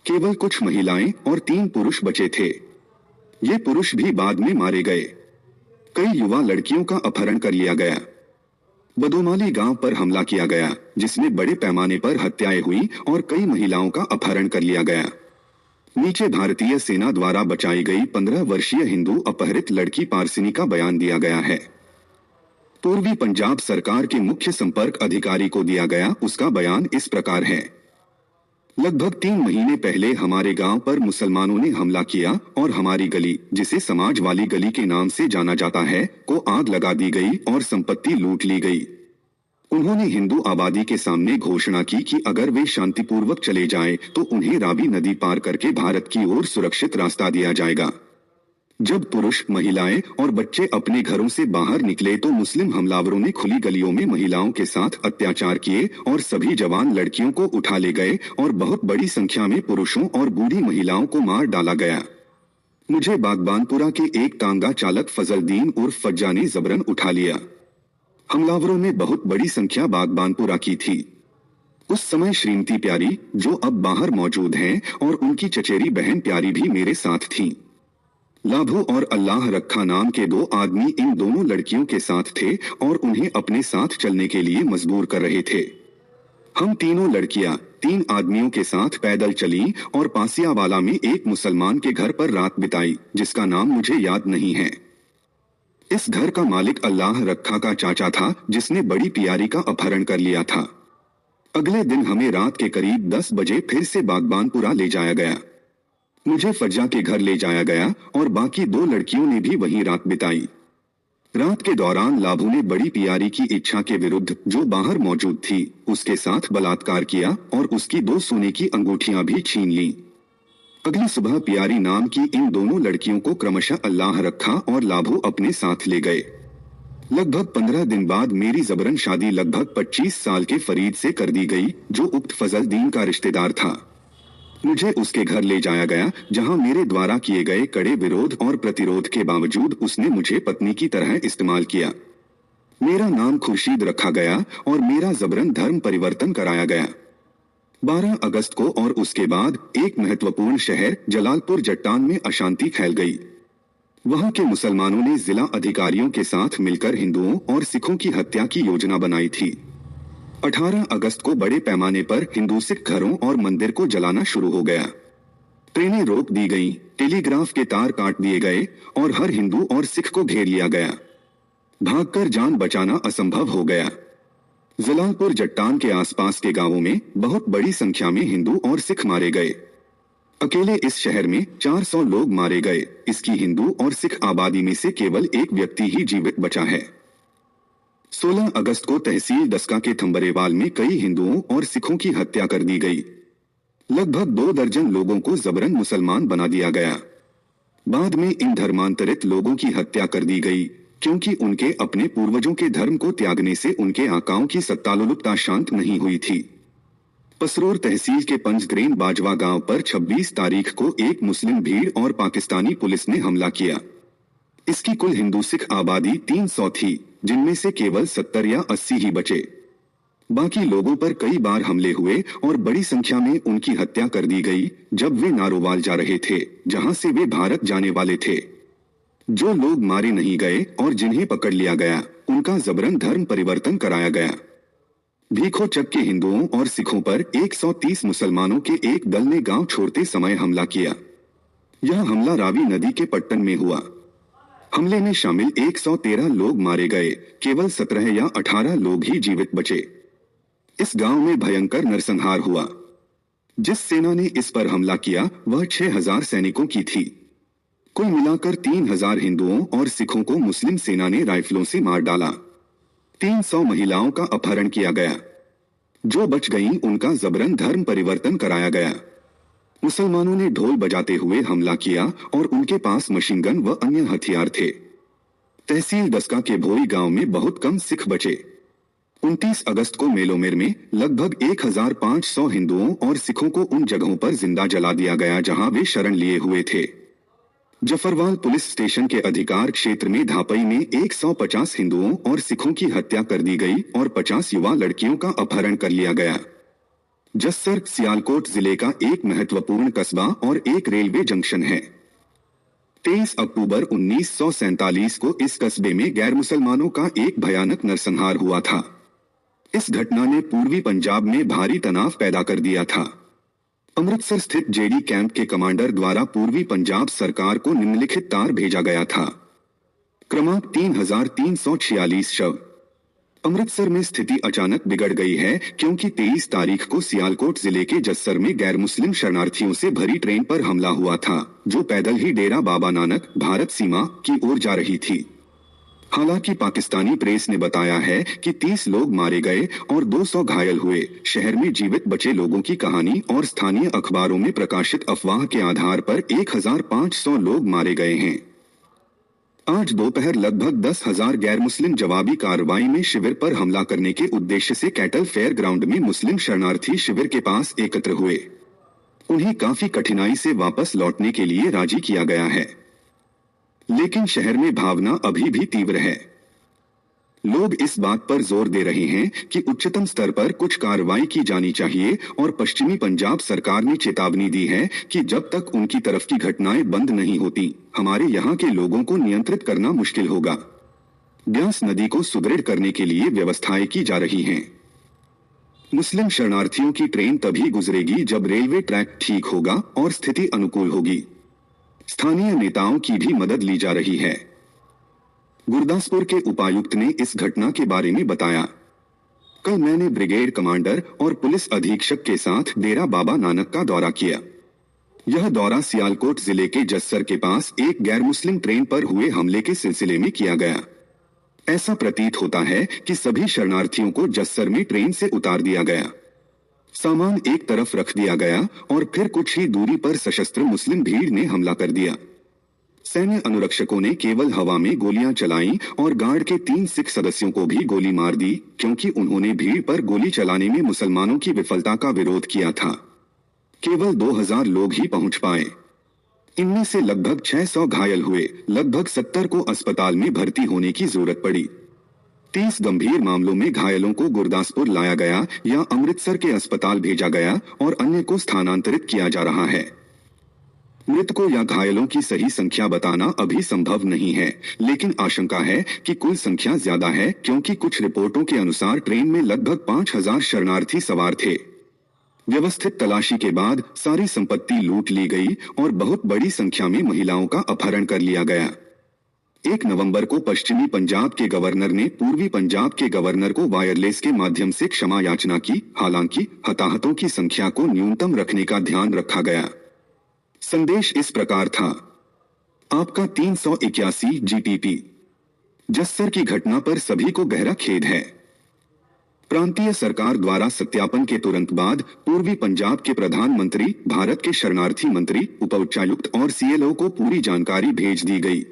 केवल कुछ महिलाएं और 3 पुरुष बचे थे। ये पुरुष भी बाद में मारे गए। कई युवा लड़कियों का अपहरण कर लिया गया। बदोमाली गांव पर हमला किया गया, जिसमें बड़े पैमाने पर हत्याएं हुई और कई महिलाओं का अपहरण कर लिया गया। नीचे भारतीय सेना द्वारा बचाई गई 15 वर्षीय हिंदू अपहरित लड़की पारसिनी का बयान दिया गया है। पूर्वी पंजाब सरकार के मुख्य संपर्क अधिकारी को दिया गया उसका बयान इस प्रकार है। लगभग 3 महीने पहले हमारे गांव पर मुसलमानों ने हमला किया और हमारी गली, जिसे समाज वाली गली के नाम से जाना जाता है, को आग लगा दी गई और संपत्ति लूट ली गई। उन्होंने हिंदू आबादी के सामने घोषणा की कि अगर वे शांतिपूर्वक चले जाएं, तो उन्हें रावी नदी पार करके भारत की ओर सुरक्षित रास्ता दिया जाएगा। जब पुरुष, महिलाएं और बच्चे अपने घरों से बाहर निकले तो मुस्लिम हमलावरों ने खुली गलियों में महिलाओं के साथ अत्याचार किए और सभी जवान लड़कियों को उठा ले गए और बहुत बड़ी संख्या में पुरुषों और बूढ़ी महिलाओं को मार डाला गया। मुझे बागबानपुरा के एक तांगा चालक फजलदीन उर्फ फज्जा ने जबरन उठा लिया। हमलावरों ने बहुत बड़ी संख्या बागबानपुरा की थी। उस समय श्रीमती प्यारी, जो अब बाहर मौजूद हैं, और उनकी चचेरी बहन प्यारी भी मेरे साथ थीं। लाभू और अल्लाह रखा नाम के 2 आदमी इन दोनों लड़कियों के साथ थे और उन्हें अपने साथ चलने के लिए मजबूर कर रहे थे। हम तीनों लड़कियां 3 आदमियों के साथ पैदल चलीं और पासियावाला में एक मुसलमान के घर पर रात बिताई, जिसका नाम मुझे याद नहीं है। इस घर का मालिक अल्लाह रखा का चाचा था, जिसने बड़ी प्यारी का अपहरण कर लिया था। अगले दिन हमें रात के करीब 10 बजे फिर से बागबानपुरा ले जाया गया। मुझे फज्जा के घर ले जाया गया और बाकी 2 लड़कियों ने भी वहीं रात बिताई। रात के दौरान लाभू ने बड़ी प्यारी की इच्छा के विरुद्ध, जो बाहर मौजूद थी, उसके साथ बलात्कार किया और उसकी 2 सोने की अंगूठियां भी छीन लीं। अगली सुबह प्यारी नाम की इन दोनों लड़कियों को क्रमशः अल्लाह रखा और लाभू अपने साथ ले गए। लगभग 15 दिन बाद मेरी जबरन शादी लगभग 25 साल के फरीद से कर दी गई, जो उक्त फजलदीन का रिश्तेदार था। मुझे उसके घर ले जाया गया, जहां मेरे द्वारा किए गए कड़े विरोध और प्रतिरोध के बावजूद उसने मुझे पत्नी की तरह इस्तेमाल किया। मेरा नाम खुर्शीद रखा गया और मेरा जबरन धर्म परिवर्तन कराया गया। 12 अगस्त को और उसके बाद एक महत्वपूर्ण शहर जलालपुर जट्टान में अशांति फैल गई। वहां के मुसलमानों ने जिला अधिकारियों के साथ मिलकर हिंदुओं और सिखों की हत्या की योजना बनाई थी। 18 अगस्त को बड़े पैमाने पर हिंदू सिख घरों और मंदिर को जलाना शुरू हो गया। ट्रेनें रोक दी गईं, टेलीग्राफ के तार काट दिए गए और हर हिंदू और सिख को घेर लिया गया। भागकर जान बचाना असंभव हो गया। जलालपुर जट्टान के आसपास के गांवों में बहुत बड़ी संख्या में हिंदू और सिख मारे गए। अकेले इस शहर में 400 लोग मारे गए। इसकी हिंदू और सिख आबादी में से केवल एक व्यक्ति ही जीवित बचा है। 16 अगस्त को तहसील दस्का के थंबरेवाल में कई हिंदुओं और सिखों की हत्या कर दी गई। लगभग 2 दर्जन लोगों को जबरन मुसलमान बना दिया गया। बाद में इन धर्मांतरित लोगों की हत्या कर दी गई, क्योंकि उनके अपने पूर्वजों के धर्म को त्यागने से उनके आकाओं की सत्तालोलुपता शांत नहीं हुई थी। पसरूर तहसील के पंजग्रेन बाजवा गांव पर 26 तारीख को एक मुस्लिम भीड़ और पाकिस्तानी पुलिस ने हमला किया। इसकी कुल हिंदू सिख आबादी 300 थी, जिनमें से केवल 70 या 80 ही बचे। बाकी लोगों पर कई बार हमले हुए और बड़ी संख्या में उनकी हत्या कर दी गई जब वे नारोवाल जा रहे थे, जहां से वे भारत जाने वाले थे। जो लोग मारे नहीं गए और जिन्हें पकड़ लिया गया, उनका जबरन धर्म परिवर्तन कराया गया। भीखोचक के हिंदुओं और सिखों पर 130 मुसलमानों के एक दल ने गांव छोड़ते समय हमला किया। यह हमला रावी नदी के पट्टन में हुआ। हमले में शामिल 113 लोग मारे गए, केवल 17 या 18 लोग ही जीवित बचे। इस गांव में भयंकर नरसंहार हुआ। जिस सेना ने इस पर हमला किया वह 6000 सैनिकों की थी। कुल मिलाकर 3000 हिंदुओं और सिखों को मुस्लिम सेना ने राइफलों से मार डाला। 300 महिलाओं का अपहरण किया गया। जो बच गईं उनका जबरन धर्म परिवर्तन कराया गया। मुसलमानों ने ढोल बजाते हुए हमला किया और उनके पास मशीन गन व अन्य हथियार थे। तहसील दस्का के भोई गांव में बहुत कम सिख बचे। 29 अगस्त को मेलोमेर में लगभग 1500 हिंदुओं और सिखों को उन जगहों पर जिंदा जला दिया गया जहां वे शरण लिए हुए थे। जफरवाल पुलिस स्टेशन के अधिकार क्षेत्र में धापई में 150 हिंदुओं और सिखों की हत्या कर दी गई और 50 युवा लड़कियों का अपहरण कर लिया गया। जस्सर सियालकोट जिले का एक महत्वपूर्ण कस्बा और एक रेलवे जंक्शन है। 23 अक्टूबर 1947 को इस कस्बे में गैर मुसलमानों का एक भयानक नरसंहार हुआ था। इस घटना ने पूर्वी पंजाब में भारी तनाव पैदा कर दिया था। अमृतसर स्थित जेडी कैंप के कमांडर द्वारा पूर्वी पंजाब सरकार को निम्नलिखित तार भेजा गया था। क्रमांक 3346 शव। अमृतसर में स्थिति अचानक बिगड़ गई है क्योंकि 23 तारीख को सियालकोट जिले के जस्सर में गैर मुस्लिम शरणार्थियों से भरी ट्रेन पर हमला हुआ था, जो पैदल ही डेरा बाबा नानक भारत सीमा की ओर जा रही थी। हालांकि पाकिस्तानी प्रेस ने बताया है कि 30 लोग मारे गए और 200 घायल हुए। शहर में जीवित बचे लोगों की कहानी और स्थानीय अखबारों में प्रकाशित अफवाह के आधार पर 1500 लोग मारे गए हैं। आज दोपहर लगभग 10,000 गैर मुस्लिम जवाबी कार्रवाई में शिविर पर हमला करने के उद्देश्य से कैटल फेयर ग्राउंड में मुस्लिम शरणार्थी शिविर के पास एकत्र हुए। उन्हें काफी कठिनाई से वापस लौटने के लिए राजी किया गया है, लेकिन शहर में भावना अभी भी तीव्र है। लोग इस बात पर जोर दे रहे हैं कि उच्चतम स्तर पर कुछ कार्रवाई की जानी चाहिए और पश्चिमी पंजाब सरकार ने चेतावनी दी है कि जब तक उनकी तरफ की घटनाएं बंद नहीं होती, हमारे यहाँ के लोगों को नियंत्रित करना मुश्किल होगा। ब्यास नदी को सुदृढ़ करने के लिए व्यवस्थाएं की जा रही हैं। मुस्लिम शरणार्थियों की ट्रेन तभी गुजरेगी जब रेलवे ट्रैक ठीक होगा और स्थिति अनुकूल होगी। स्थानीय नेताओं की भी मदद ली जा रही है। गुरदासपुर के उपायुक्त ने इस घटना के बारे में बताया, कल मैंने ब्रिगेड कमांडर और पुलिस अधीक्षक के साथ डेरा बाबा नानक का दौरा किया। यह दौरा सियालकोट जिले के जस्सर के पास एक गैर मुस्लिम ट्रेन पर हुए हमले के सिलसिले में किया गया। ऐसा प्रतीत होता है कि सभी शरणार्थियों को जस्सर में ट्रेन से उतार दिया गया, सामान एक तरफ रख दिया गया और फिर कुछ ही दूरी पर सशस्त्र मुस्लिम भीड़ ने हमला कर दिया। सैन्य अनुरक्षकों ने केवल हवा में गोलियां चलाईं और गार्ड के 3 सिख सदस्यों को भी गोली मार दी, क्योंकि उन्होंने भीड़ पर गोली चलाने में मुसलमानों की विफलता का विरोध किया था। केवल 2000 लोग ही पहुंच पाए। इनमें से लगभग 600 घायल हुए। लगभग 70 को अस्पताल में भर्ती होने की जरूरत पड़ी। 30 गंभीर मामलों में घायलों को गुरदासपुर लाया गया या अमृतसर के अस्पताल भेजा गया और अन्य को स्थानांतरित किया जा रहा है। मृतकों या घायलों की सही संख्या बताना अभी संभव नहीं है, लेकिन आशंका है कि कुल संख्या ज्यादा है, क्योंकि कुछ रिपोर्टों के अनुसार ट्रेन में लगभग 5000 शरणार्थी सवार थे। व्यवस्थित तलाशी के बाद सारी संपत्ति लूट ली गई और बहुत बड़ी संख्या में महिलाओं का अपहरण कर लिया गया। 1 नवंबर को पश्चिमी पंजाब के गवर्नर ने पूर्वी पंजाब के गवर्नर को वायरलेस के माध्यम से क्षमा याचना की। हालांकि हताहतों की संख्या को न्यूनतम रखने का ध्यान रखा गया। संदेश इस प्रकार था, आपका 381 जीटीपी। जस्सर की घटना पर सभी को गहरा खेद है। प्रांतीय सरकार द्वारा सत्यापन के तुरंत बाद पूर्वी पंजाब के प्रधानमंत्री, भारत के शरणार्थी मंत्री, उपायुक्त और सीएलओ को पूरी जानकारी भेज दी गई।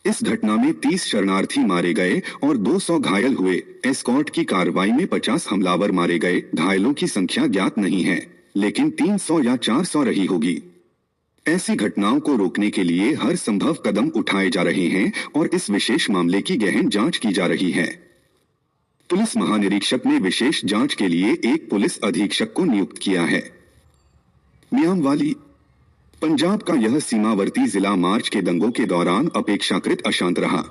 इस घटना में 30 शरणार्थी मारे गए और 200 घायल हुए। एस्कॉर्ट की कार्रवाई में 50 हमलावर मारे गए। घायलों की संख्या ज्ञात नहीं है, लेकिन 300 या 400 रही होगी। ऐसी घटनाओं को रोकने के लिए हर संभव कदम उठाए जा रहे हैं और इस विशेष मामले की गहन जांच की जा रही है। पुलिस महानिरीक्षक ने विशेष जांच के लिए एक पुलिस अधीक्षक को नियुक्त किया है। मियांवाली पंजाब का यह सीमावर्ती जिला मार्च के दंगों के दौरान अपेक्षाकृत अशांत रहा।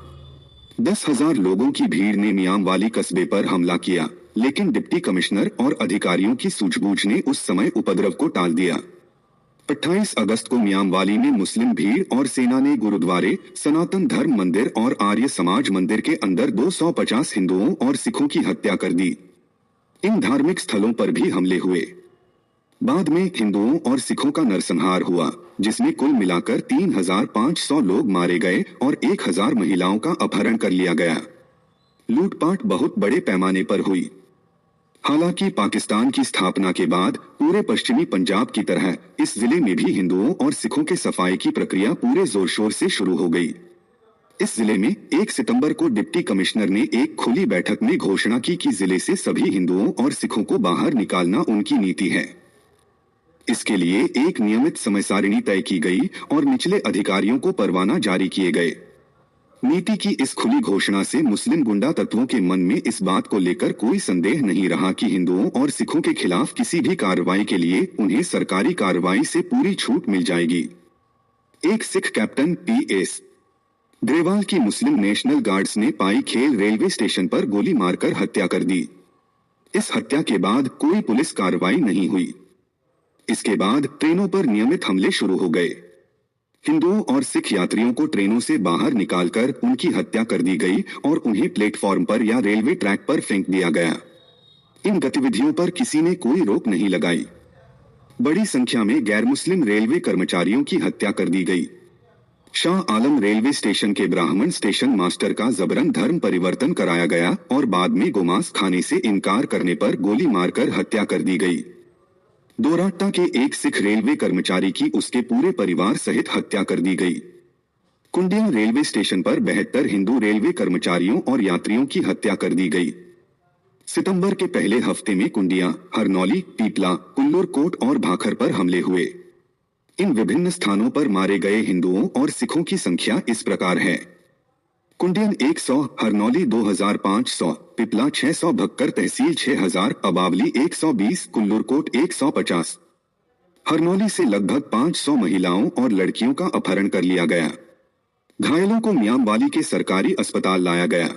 10,000 लोगों की भीड़ ने मियांवाली कस्बे पर हमला किया, लेकिन डिप्टी कमिश्नर और अधिकारियों की सूझबूझ ने उस समय उपद्रव को टाल दिया। 28 अगस्त को मियांवाली में मुस्लिम भीड़ और सेना ने गुरुद्वारे, सनातन धर्म मंदिर और आर्य समाज मंदिर के अंदर 250 हिंदुओं और सिखों की हत्या कर दी। इन धार्मिक स्थलों पर भी हमले हुए। बाद में हिंदुओं और सिखों का नरसंहार हुआ, जिसमें कुल मिलाकर 3500 लोग मारे गए और 1000 महिलाओं का अपहरण कर लिया गया। लूटपाट बहुत बड़े पैमाने पर हुई। हालांकि पाकिस्तान की स्थापना के बाद पूरे पश्चिमी पंजाब की तरह इस जिले में भी हिंदुओं और सिखों के सफाई की प्रक्रिया पूरे जोर शोर से शुरू हो गई। इस जिले में 1 सितंबर को डिप्टी कमिश्नर ने एक खुली बैठक में घोषणा की कि जिले से सभी हिंदुओं और सिखों को बाहर निकालना उनकी नीति है। इसके लिए एक नियमित समय सारिणी तय की गई और निचले अधिकारियों को परवाना जारी किए गए। नीति की इस खुली घोषणा से मुस्लिम गुंडा तत्वों के मन में इस बात को लेकर कोई संदेह नहीं रहा कि हिंदुओं और सिखों के खिलाफ किसी भी कार्रवाई के लिए उन्हें सरकारी कार्रवाई से पूरी छूट मिल जाएगी। एक सिख कैप्टन पीएस ग्रेवाल की मुस्लिम नेशनल गार्ड्स ने पाई खेल रेलवे स्टेशन पर गोली मारकर हत्या कर दी। इस हत्या के बाद कोई पुलिस कार्रवाई नहीं हुई। इसके बाद ट्रेनों पर नियमित हमले शुरू हो गए। हिंदुओं और सिख यात्रियों को ट्रेनों से बाहर निकालकर उनकी हत्या कर दी गई और उन्हें प्लेटफॉर्म पर या रेलवे ट्रैक पर फेंक दिया गया। इन गतिविधियों पर किसी ने कोई रोक नहीं लगाई। बड़ी संख्या में गैर मुस्लिम रेलवे कर्मचारियों की हत्या कर दी गई। शाह आलम रेलवे स्टेशन के ब्राह्मण स्टेशन मास्टर का जबरन धर्म परिवर्तन कराया गया और बाद में गोमांस खाने से इनकार करने पर गोली मारकर हत्या कर दी गई। दोराट्टा के एक सिख रेलवे कर्मचारी की उसके पूरे परिवार सहित हत्या कर दी गई। कुंडिया रेलवे स्टेशन पर 72 हिंदू रेलवे कर्मचारियों और यात्रियों की हत्या कर दी गई। सितंबर के पहले हफ्ते में कुंडिया, हरनौली, पीपला, कुल्लूर कोट और भाखर पर हमले हुए। इन विभिन्न स्थानों पर मारे गए हिंदुओं और सिखों की संख्या इस प्रकार है: कुंडियन 100, हरनौली 2500, पिपला 600, भक्कर तहसील 6000, अबावली 120, कुल्लूरकोट 150। हरनौली से लगभग 500 महिलाओं और लड़कियों का अपहरण कर लिया गया। घायलों को मियांवाली के सरकारी अस्पताल लाया गया।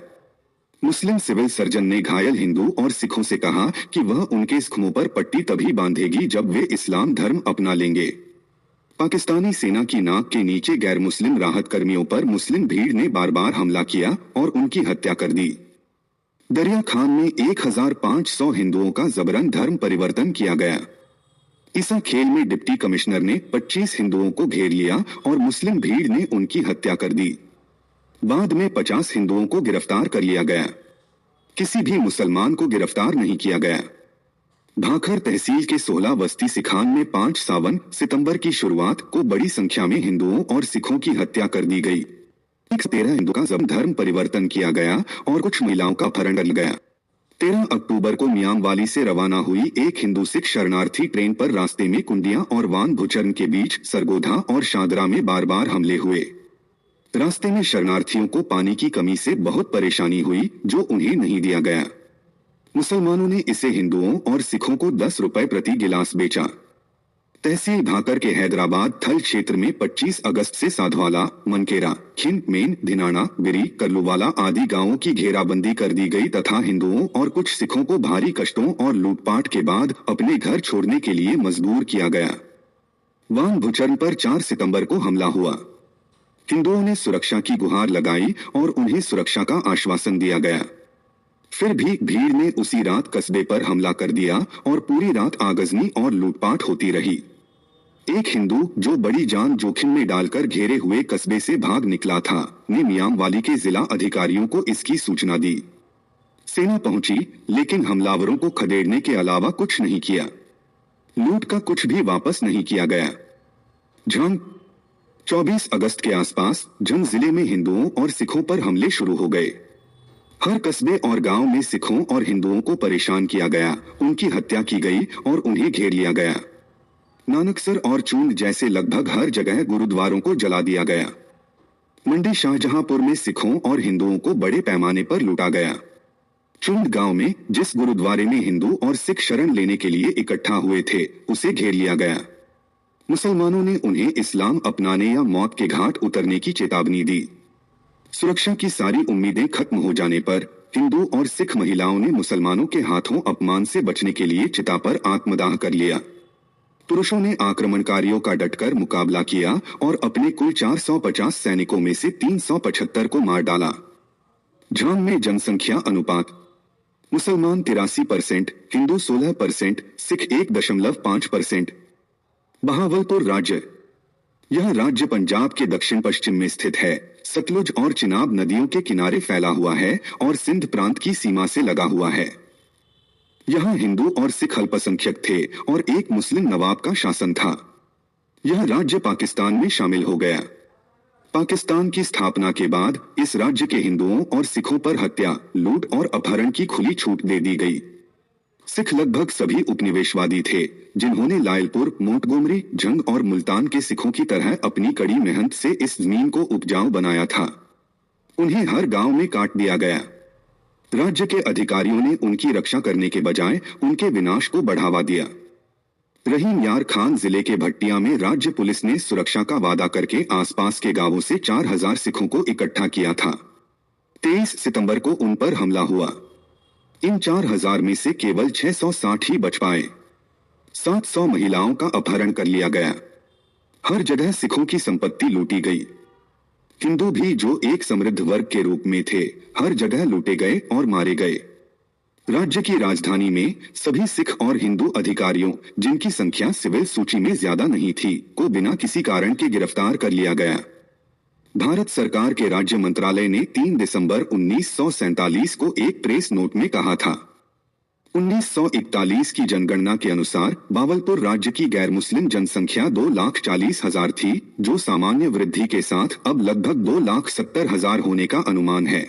मुस्लिम सिविल सर्जन ने घायल हिंदू और सिखों से कहा कि वह उनके जख्मों पर पट्टी तभी बांधेगी जब वे इस्लाम धर्म अपना लेंगे। पाकिस्तानी सेना की नाक के नीचे गैर मुस्लिम राहत कर्मियों पर मुस्लिम भीड़ ने बार बार हमला किया और उनकी हत्या कर दी। दरिया खान में 1500 हिंदुओं का जबरन धर्म परिवर्तन किया गया। ईसा खेल में डिप्टी कमिश्नर ने 25 हिंदुओं को घेर लिया और मुस्लिम भीड़ ने उनकी हत्या कर दी। बाद में 50 हिंदुओं को गिरफ्तार कर लिया गया। किसी भी मुसलमान को गिरफ्तार नहीं किया गया। भाखर तहसील के 16 बस्ती सिखान में 5 सावन सितंबर की शुरुआत को बड़ी संख्या में हिंदुओं और सिखों की हत्या कर दी गई। 13 हिंदू का धर्म परिवर्तन किया गया और कुछ महिलाओं का अपहरण कर लिया गया। 13 अक्टूबर को मियांवाली से रवाना हुई एक हिंदू सिख शरणार्थी ट्रेन पर रास्ते में कुंडिया और वान भुचर्न के बीच सरगोधा और शादरा में बार बार हमले हुए। रास्ते में शरणार्थियों को पानी की कमी से बहुत परेशानी हुई जो उन्हें नहीं दिया गया। मुसलमानों ने इसे हिंदुओं और सिखों को 10 रुपए प्रति गिलास बेचा। तहसील भाकर के हैदराबाद थल क्षेत्र में 25 अगस्त से साधवाला, मनकेरा, खिन, मेन, धिनाना, बिरी, करलूवाला आदि गांवों की घेराबंदी कर दी गई तथा हिंदुओं और कुछ सिखों को भारी कष्टों और लूटपाट के बाद अपने घर छोड़ने के लिए मजबूर किया गया। वान भुचर्न पर 4 सितंबर को हमला हुआ। हिंदुओं ने सुरक्षा की गुहार लगाई और उन्हें सुरक्षा का आश्वासन दिया गया। फिर भी भीड़ ने उसी रात कस्बे पर हमला कर दिया और पूरी रात आगजनी और लूटपाट होती रही। एक हिंदू जो बड़ी जान जोखिम में डालकर घेरे हुए कस्बे से भाग निकला था, ने मियांवाली के जिला अधिकारियों को इसकी सूचना दी। सेना पहुंची लेकिन हमलावरों को खदेड़ने के अलावा कुछ नहीं किया। लूट का कुछ भी वापस नहीं किया गया। झंग 24 अगस्त के आसपास झंग जिले में हिंदुओं और सिखों पर हमले शुरू हो गए। हर कस्बे और गांव में सिखों और हिंदुओं को परेशान किया गया, उनकी हत्या की गई और उन्हें घेर लिया गया। नानकसर और चूंद जैसे लगभग हर जगह गुरुद्वारों को जला दिया गया। मंडी शाहजहांपुर में सिखों और हिंदुओं को बड़े पैमाने पर लूटा गया। चूंद गांव में जिस गुरुद्वारे में हिंदू और सिख शरण लेने के लिए इकट्ठा हुए थे, उसे घेर लिया गया। मुसलमानों ने उन्हें इस्लाम अपनाने या मौत के घाट उतरने की चेतावनी दी। सुरक्षा की सारी उम्मीदें खत्म हो जाने पर हिंदू और सिख महिलाओं ने मुसलमानों के हाथों अपमान से बचने के लिए चिता पर आत्मदाह कर लिया। पुरुषों ने आक्रमणकारियों का डटकर मुकाबला किया और अपने कुल 450 सैनिकों में से 375 को मार डाला। झांग में जनसंख्या अनुपात: मुसलमान 83%, हिंदू 16%, सिख 1.5%। बहावलपुर राज्य: यह राज्य पंजाब के दक्षिण पश्चिम में स्थित है। सतलुज और चिनाब नदियों के किनारे फैला हुआ है और सिंध प्रांत की सीमा से लगा हुआ है। यहाँ हिंदू और सिख अल्पसंख्यक थे और एक मुस्लिम नवाब का शासन था। यह राज्य पाकिस्तान में शामिल हो गया। पाकिस्तान की स्थापना के बाद इस राज्य के हिंदुओं और सिखों पर हत्या, लूट और अपहरण की खुली छूट दे दी गई। सिख लगभग सभी उपनिवेशवादी थे जिन्होंने लायलपुर, मोंटगोमरी, झंग और मुल्तान के सिखों की तरह अपनी कड़ी मेहनत से इस जमीन को उपजाऊ बनाया था। उन्हें हर गांव में काट दिया गया। राज्य के अधिकारियों ने उनकी रक्षा करने के बजाय उनके विनाश को बढ़ावा दिया। रहीम यार खान जिले के भट्टिया में राज्य पुलिस ने सुरक्षा का वादा करके आसपास के गांवों से 4000 सिखों को इकट्ठा किया था। 23 सितंबर को उन पर हमला हुआ। इन 4000 में से केवल 660 ही बच पाए। 700 महिलाओं का अपहरण कर लिया गया। हर जगह सिखों की संपत्ति लूटी गई। हिंदू भी जो एक समृद्ध वर्ग के रूप में थे, हर जगह लूटे गए और मारे गए। राज्य की राजधानी में सभी सिख और हिंदू अधिकारियों, जिनकी संख्या सिविल सूची में ज्यादा नहीं थी, को बिना किसी कारण के गिरफ्तार कर लिया गया। भारत सरकार के राज्य मंत्रालय ने 3 दिसंबर 1947 को एक प्रेस नोट में कहा था। 1941 की जनगणना के अनुसार बावलपुर राज्य की गैर मुस्लिम जनसंख्या 2,40,000 थी, जो सामान्य वृद्धि के साथ अब लगभग 2,70,000 होने का अनुमान है।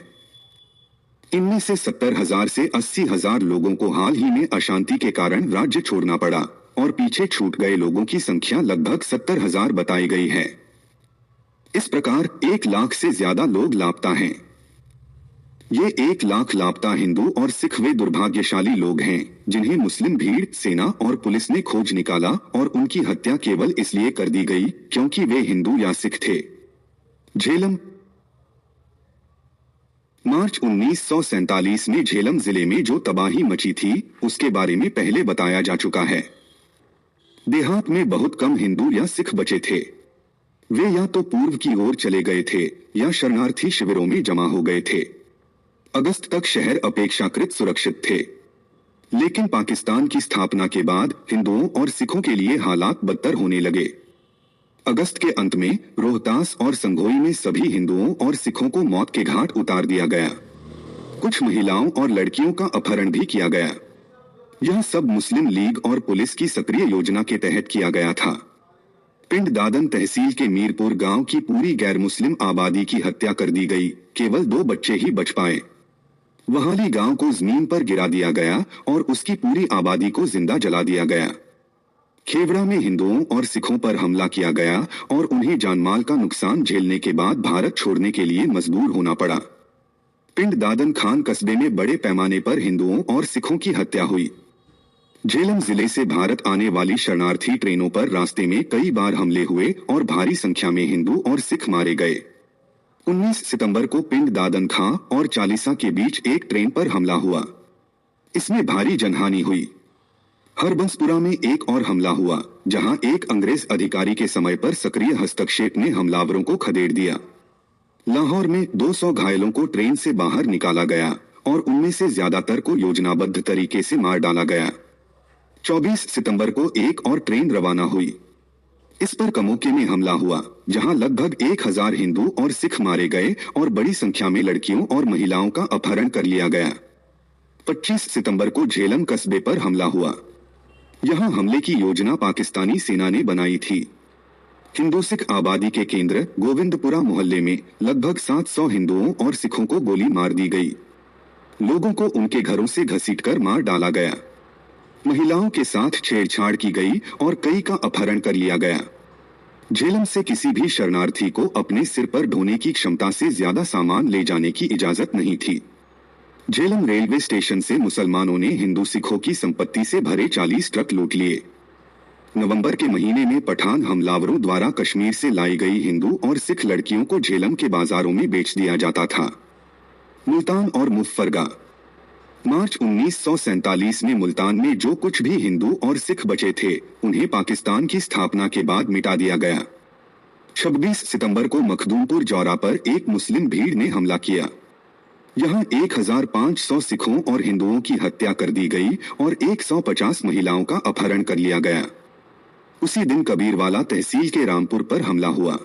इनमें से 70,000 से 80,000 लोगों को हाल ही में अशांति के कारण राज्य छोड़ना पड़ा और पीछे छूट गए लोगों की संख्या लगभग 70,000 बताई गई है। इस प्रकार 1 लाख से ज्यादा लोग लापता हैं। ये 1 लाख लापता हिंदू और सिख वे दुर्भाग्यशाली लोग हैं जिन्हें मुस्लिम भीड़, सेना और पुलिस ने खोज निकाला और उनकी हत्या केवल इसलिए कर दी गई क्योंकि वे हिंदू या सिख थे। झेलम। मार्च 1947 में झेलम जिले में जो तबाही मची थी उसके बारे में पहले बताया जा चुका है। देहात में बहुत कम हिंदू या सिख बचे थे। वे या तो पूर्व की ओर चले गए थे या शरणार्थी शिविरों में जमा हो गए थे। अगस्त तक शहर अपेक्षाकृत सुरक्षित थे, लेकिन पाकिस्तान की स्थापना के बाद हिंदुओं और सिखों के लिए हालात बदतर होने लगे। अगस्त के अंत में रोहतास और संघोई में सभी हिंदुओं और सिखों को मौत के घाट उतार दिया गया। कुछ महिलाओं और लड़कियों का अपहरण भी किया गया। यह सब मुस्लिम लीग और पुलिस की सक्रिय योजना के तहत किया गया था। पिंड दादन तहसील के मीरपुर गांव की पूरी गैर मुस्लिम आबादी की हत्या कर दी गई, केवल 2 बच्चे ही बच पाए। वहाली गांव को जमीन पर गिरा दिया गया और उसकी पूरी आबादी को जिंदा जला दिया गया। खेवड़ा में हिंदुओं और सिखों पर हमला किया गया और उन्हें जानमाल का नुकसान झेलने के बाद भारत छोड़ने के लिए मजबूर होना पड़ा। पिंड दादन खान कस्बे में बड़े पैमाने पर हिंदुओं और सिखों की हत्या हुई। झेलम जिले से भारत आने वाली शरणार्थी ट्रेनों पर रास्ते में कई बार हमले हुए और भारी संख्या में हिंदू और सिख मारे गए। 19 सितंबर को पिंड दादन खां और चालीसा के बीच एक ट्रेन पर हमला हुआ। इसमें भारी जनहानि हुई। हरबंसपुरा में एक और हमला हुआ, जहां एक अंग्रेज अधिकारी के समय पर सक्रिय हस्तक्षेप ने हमलावरों को खदेड़ दिया। लाहौर में 200 घायलों को ट्रेन से बाहर निकाला गया और उनमें से ज्यादातर को योजनाबद्ध तरीके से मार डाला गया। 24 सितंबर को एक और ट्रेन रवाना हुई। इस पर कमोके में हमला हुआ, जहां लगभग 1000 हिंदू और सिख मारे गए और बड़ी संख्या में लड़कियों और महिलाओं का अपहरण कर लिया गया। 25 सितंबर को झेलम कस्बे पर हमला हुआ। यहां हमले की योजना पाकिस्तानी सेना ने बनाई थी। हिंदू सिख आबादी के केंद्र गोविंदपुरा मोहल्ले में लगभग 700 हिंदुओं और सिखों को गोली मार दी गई। लोगों को उनके घरों से घसीटकर मार डाला गया। महिलाओं के साथ छेड़छाड़ की गई और कई का अपहरण कर लिया गया। झेलम से किसी भी शरणार्थी को अपने सिर पर ढोने की क्षमता से ज्यादा सामान ले जाने की इजाजत नहीं थी। झेलम रेलवे स्टेशन से मुसलमानों ने हिंदू सिखों की संपत्ति से भरे 40 ट्रक लूट लिए। नवंबर के महीने में पठान हमलावरों द्वारा कश्मीर से लाई गई हिंदू और सिख लड़कियों को झेलम के बाजारों में बेच दिया जाता था। मुल्तान और मुफ्फरगा। मार्च 1947 में मुल्तान में जो कुछ भी हिंदू और सिख बचे थे उन्हें पाकिस्तान की स्थापना के बाद मिटा दिया गया। 26 सितंबर को मखदूमपुर जौरा पर एक मुस्लिम भीड़ ने हमला किया। यहां 1500 सिखों और हिंदुओं की हत्या कर दी गई और 150 महिलाओं का अपहरण कर लिया गया। उसी दिन कबीरवाला तहसील के रामपुर पर हमला हुआ।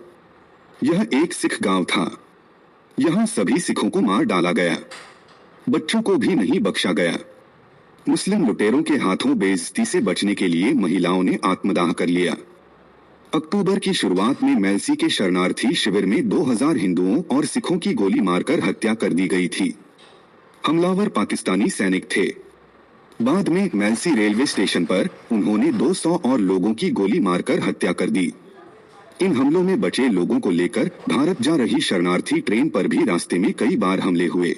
यह एक सिख गांव था। यहां सभी सिखों को मार डाला गया। बच्चों को भी नहीं बख्शा गया। मुस्लिम लुटेरों के हाथों बेइज्जती से बचने के लिए महिलाओं ने आत्मदाह कर लिया। अक्टूबर की शुरुआत में मेलसी के शरणार्थी शिविर में 2000 हिंदुओं और सिखों की गोली मारकर हत्या कर दी गई थी। हमलावर पाकिस्तानी सैनिक थे। बाद में मेलसी रेलवे स्टेशन पर उन्होंने 200 और लोगों की गोली मारकर हत्या कर दी। इन हमलों में बचे लोगों को लेकर भारत जा रही शरणार्थी ट्रेन पर भी रास्ते में कई बार हमले हुए।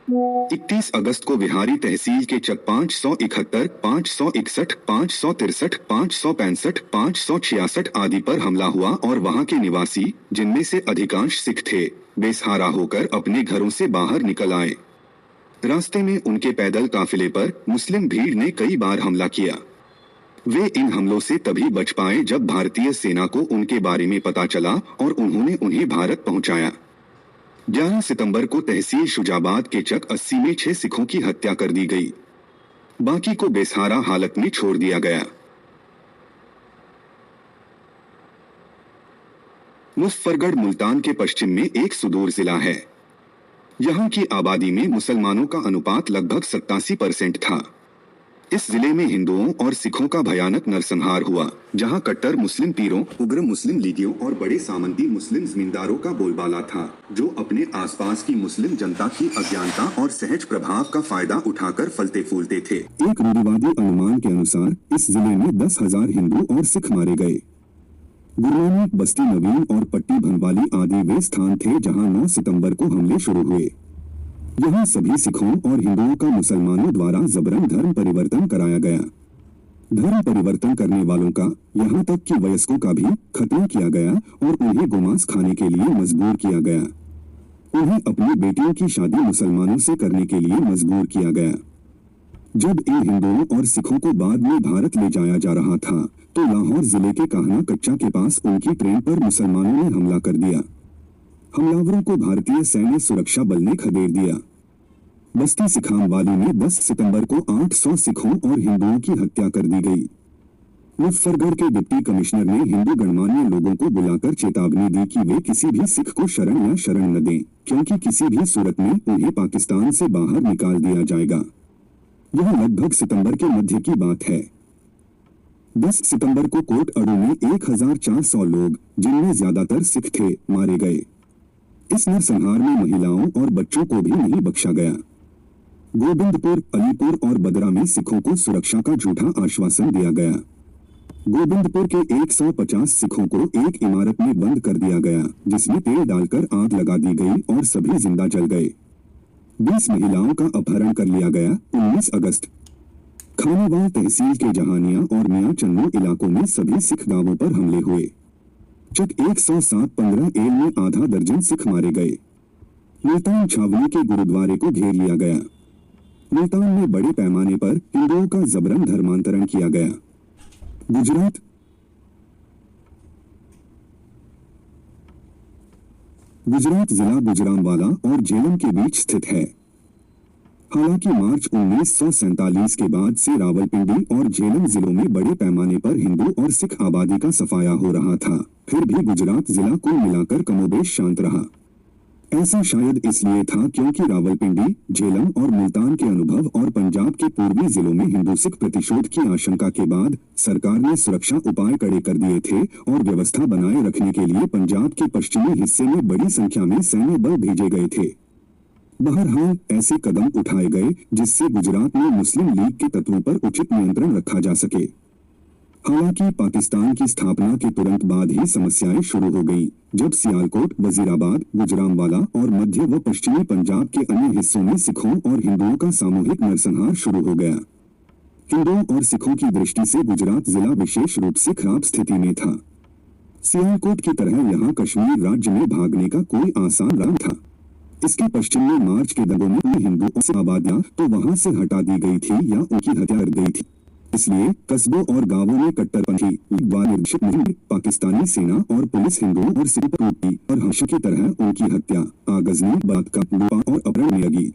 31 अगस्त को विहारी तहसील के चक 571, 561, 563, 565, 566 आदि पर हमला हुआ और वहां के निवासी, जिनमें से अधिकांश सिख थे, बेसहारा होकर अपने घरों से बाहर निकल आए। रास्ते में उनके पैदल काफिले पर मुस्लिम भीड़ ने कई बार हमला किया। वे इन हमलों से तभी बच पाए जब भारतीय सेना को उनके बारे में पता चला और उन्होंने उन्हें भारत पहुंचाया। 11 सितंबर को तहसील शुजाबाद के चक 80 में 6 सिखों की हत्या कर दी गई। बाकी को बेसहारा हालत में छोड़ दिया गया। मुजफ्फरगढ़ मुल्तान के पश्चिम में एक सुदूर जिला है। यहाँ की आबादी में मुसलमानों का अनुपात लगभग 87% था। इस जिले में हिंदुओं और सिखों का भयानक नरसंहार हुआ, जहाँ कट्टर मुस्लिम पीरों, उग्र मुस्लिम लीगियों और बड़े सामंती मुस्लिम जमींदारों का बोलबाला था, जो अपने आसपास की मुस्लिम जनता की अज्ञानता और सहज प्रभाव का फायदा उठाकर फलते फूलते थे। एक रूढ़िवादी अनुमान के अनुसार इस जिले में 10,000 हिंदू और सिख मारे गए। गुरनानी, बस्ती नवीन और पट्टी भनवाली आदि वे स्थान थे जहां 9 सितंबर को हमले शुरू हुए। यहाँ सभी सिखों और हिंदुओं का मुसलमानों द्वारा जबरन धर्म परिवर्तन कराया गया। धर्म परिवर्तन करने वालों का, यहाँ तक कि वयस्कों का भी खत्म किया गया और उन्हें गोमांस खाने के लिए मजबूर किया गया। उन्हें अपनी बेटियों की शादी मुसलमानों से करने के लिए मजबूर किया गया। जब इन हिंदुओं और सिखों को बाद में भारत ले जाया जा रहा था, तो लाहौर जिले के काहना कच्चा के पास उनकी ट्रेन पर मुसलमानों ने हमला कर दिया। हमलावरों को भारतीय सैन्य सुरक्षा बल ने खदेड़ दिया। बस्ती सिखामवाली में 10 सितंबर को 800 सिखों और हिंदुओं की हत्या कर दी गई। मुजफ्फरगढ़ के डिप्टी कमिश्नर ने हिंदू गणमान्य लोगों को बुलाकर चेतावनी दी कि वे किसी भी सिख को शरण या शरण न दें, क्योंकि किसी भी सूरत में उन्हें पाकिस्तान से बाहर निकाल दिया जाएगा। यह लगभग सितंबर के मध्य की बात है। 10 सितंबर को कोट अड़ू में 1400 लोग, जिनमें ज्यादातर सिख थे, मारे गए। इस नरसंहार में महिलाओं और बच्चों को भी नहीं बख्शा गया। गोविंदपुर, अलीपुर और बदरा में सिखों को सुरक्षा का झूठा आश्वासन दिया गया। गोविंदपुर के 150 सिखों को एक इमारत में बंद कर दिया गया, जिसमें तेल डालकर आग लगा दी गई और सभी जिंदा जल गए। 20 महिलाओं का अपहरण कर लिया गया। 19 अगस्त खानावाल तहसील के जहानिया और मियां चन्नू इलाकों में सभी सिख गांवों पर हमले हुए। चक 107-15 एल में आधा दर्जन सिख मारे गए। मुल्तान छावनी के गुरुद्वारे को घेर लिया गया। मुल्तान में बड़े पैमाने पर हिंदुओं का जबरन धर्मांतरण किया गया। गुजरात जिला गुजरांवाला और झेलम के बीच स्थित है। हालांकि मार्च 1947 के बाद से रावलपिंडी और झेलम जिलों में बड़े पैमाने पर हिंदू और सिख आबादी का सफाया हो रहा था, फिर भी गुजरात जिला कुल मिलाकर कमोबेश शांत रहा। ऐसा शायद इसलिए था क्योंकि रावलपिंडी, झेलम और मुल्तान के अनुभव और पंजाब के पूर्वी जिलों में हिंदू सिख प्रतिशोध की आशंका के बाद सरकार ने सुरक्षा उपाय कड़े कर दिए थे और व्यवस्था बनाए रखने के लिए पंजाब के पश्चिमी हिस्से में बड़ी संख्या में सैन्य बल भेजे गए थे। बहरहाल ऐसे कदम उठाए गए जिससे गुजरात में मुस्लिम लीग के तत्वों पर उचित नियंत्रण रखा जा सके। हालांकि पाकिस्तान की स्थापना के तुरंत बाद ही समस्याएं शुरू हो गईं, जब सियालकोट, वजीराबाद, गुजरांवाला और मध्य व पश्चिमी पंजाब के अन्य हिस्सों में सिखों और हिंदुओं का सामूहिक नरसंहार शुरू हो गया। हिंदुओं और सिखों की दृष्टि से गुजरात जिला विशेष रूप से खराब स्थिति में था। सियालकोट की तरह यहाँ कश्मीर राज्य में भागने का कोई आसान राह था। इसके पश्चिम में मार्च के दंगों में हिंदुओं से आबादियां तो वहां से हटा दी गई थी या उनकी हत्या कर गई थी। इसलिए कस्बों और गांवों में कट्टरपंथी निर्देशित मुहिम पाकिस्तानी सेना और पुलिस हिंदुओं और सिखों पर टूटी और हमेशा की तरह उनकी हत्या, आगजनी, बलात्कार, लूटा और अपहरण में लगी।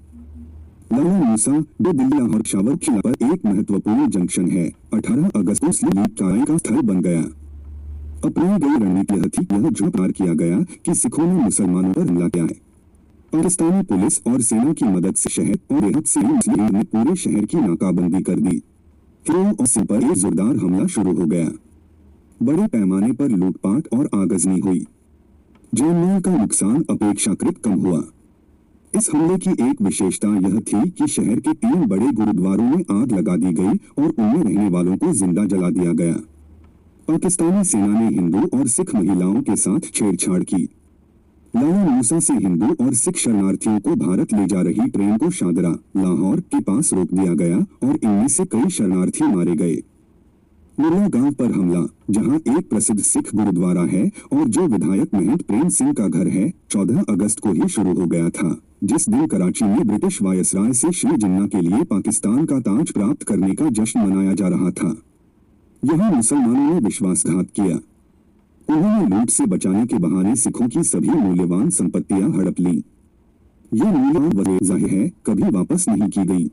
लाला मूसा, जो दिल्ली लाहौर पेशावर किला पर एक महत्वपूर्ण जंक्शन है, 18 अगस्त को मुस्लिम लीग कार्य का स्थल बन गया। अपनाई गई रणनीति यह थी, यह झूठ किया गया कि सिखों ने मुसलमानों पर हमला किया है। पाकिस्तानी पुलिस और सेना की मदद से शहर और रेहत से मुस्लिम लीग ने पूरे शहर की नाकाबंदी कर दी। हिरों और सिख पर एक जोरदार हमला शुरू हो गया। बड़े पैमाने पर लूटपाट और आगजनी हुई। जानमाल का नुकसान अपेक्षाकृत कम हुआ। इस हमले की एक विशेषता यह थी कि शहर के 3 बड़े गुरुद्वारों में आग लगा दी गई और उनमें रहने वालों को जिंदा जला दिया गया। पाकिस्तानी सेना ने हिंदू और सिख महिलाओं के साथ छेड़छाड़ की। लाला मूसा से हिंदू और सिख शरणार्थियों को भारत ले जा रही ट्रेन को शादरा, लाहौर के पास रोक दिया गया और इनमें से कई शरणार्थी मारे गए। मुर्ला गांव पर हमला, जहां एक प्रसिद्ध सिख गुरुद्वारा है और जो विधायक महंत प्रेम सिंह का घर है, 14 अगस्त को ही शुरू हो गया था, जिस दिन कराची में ब्रिटिश वायसराय से श्री जिन्ना के लिए पाकिस्तान का ताज प्राप्त करने का जश्न मनाया जा रहा था। यहाँ मुसलमानों ने विश्वासघात किया। उन्होंने लूट से बचाने के बहाने सिखों की सभी मूल्यवान संपत्तियां हड़प लीं। ये मूल्यवान वजह जाहिर है कभी वापस नहीं की गई।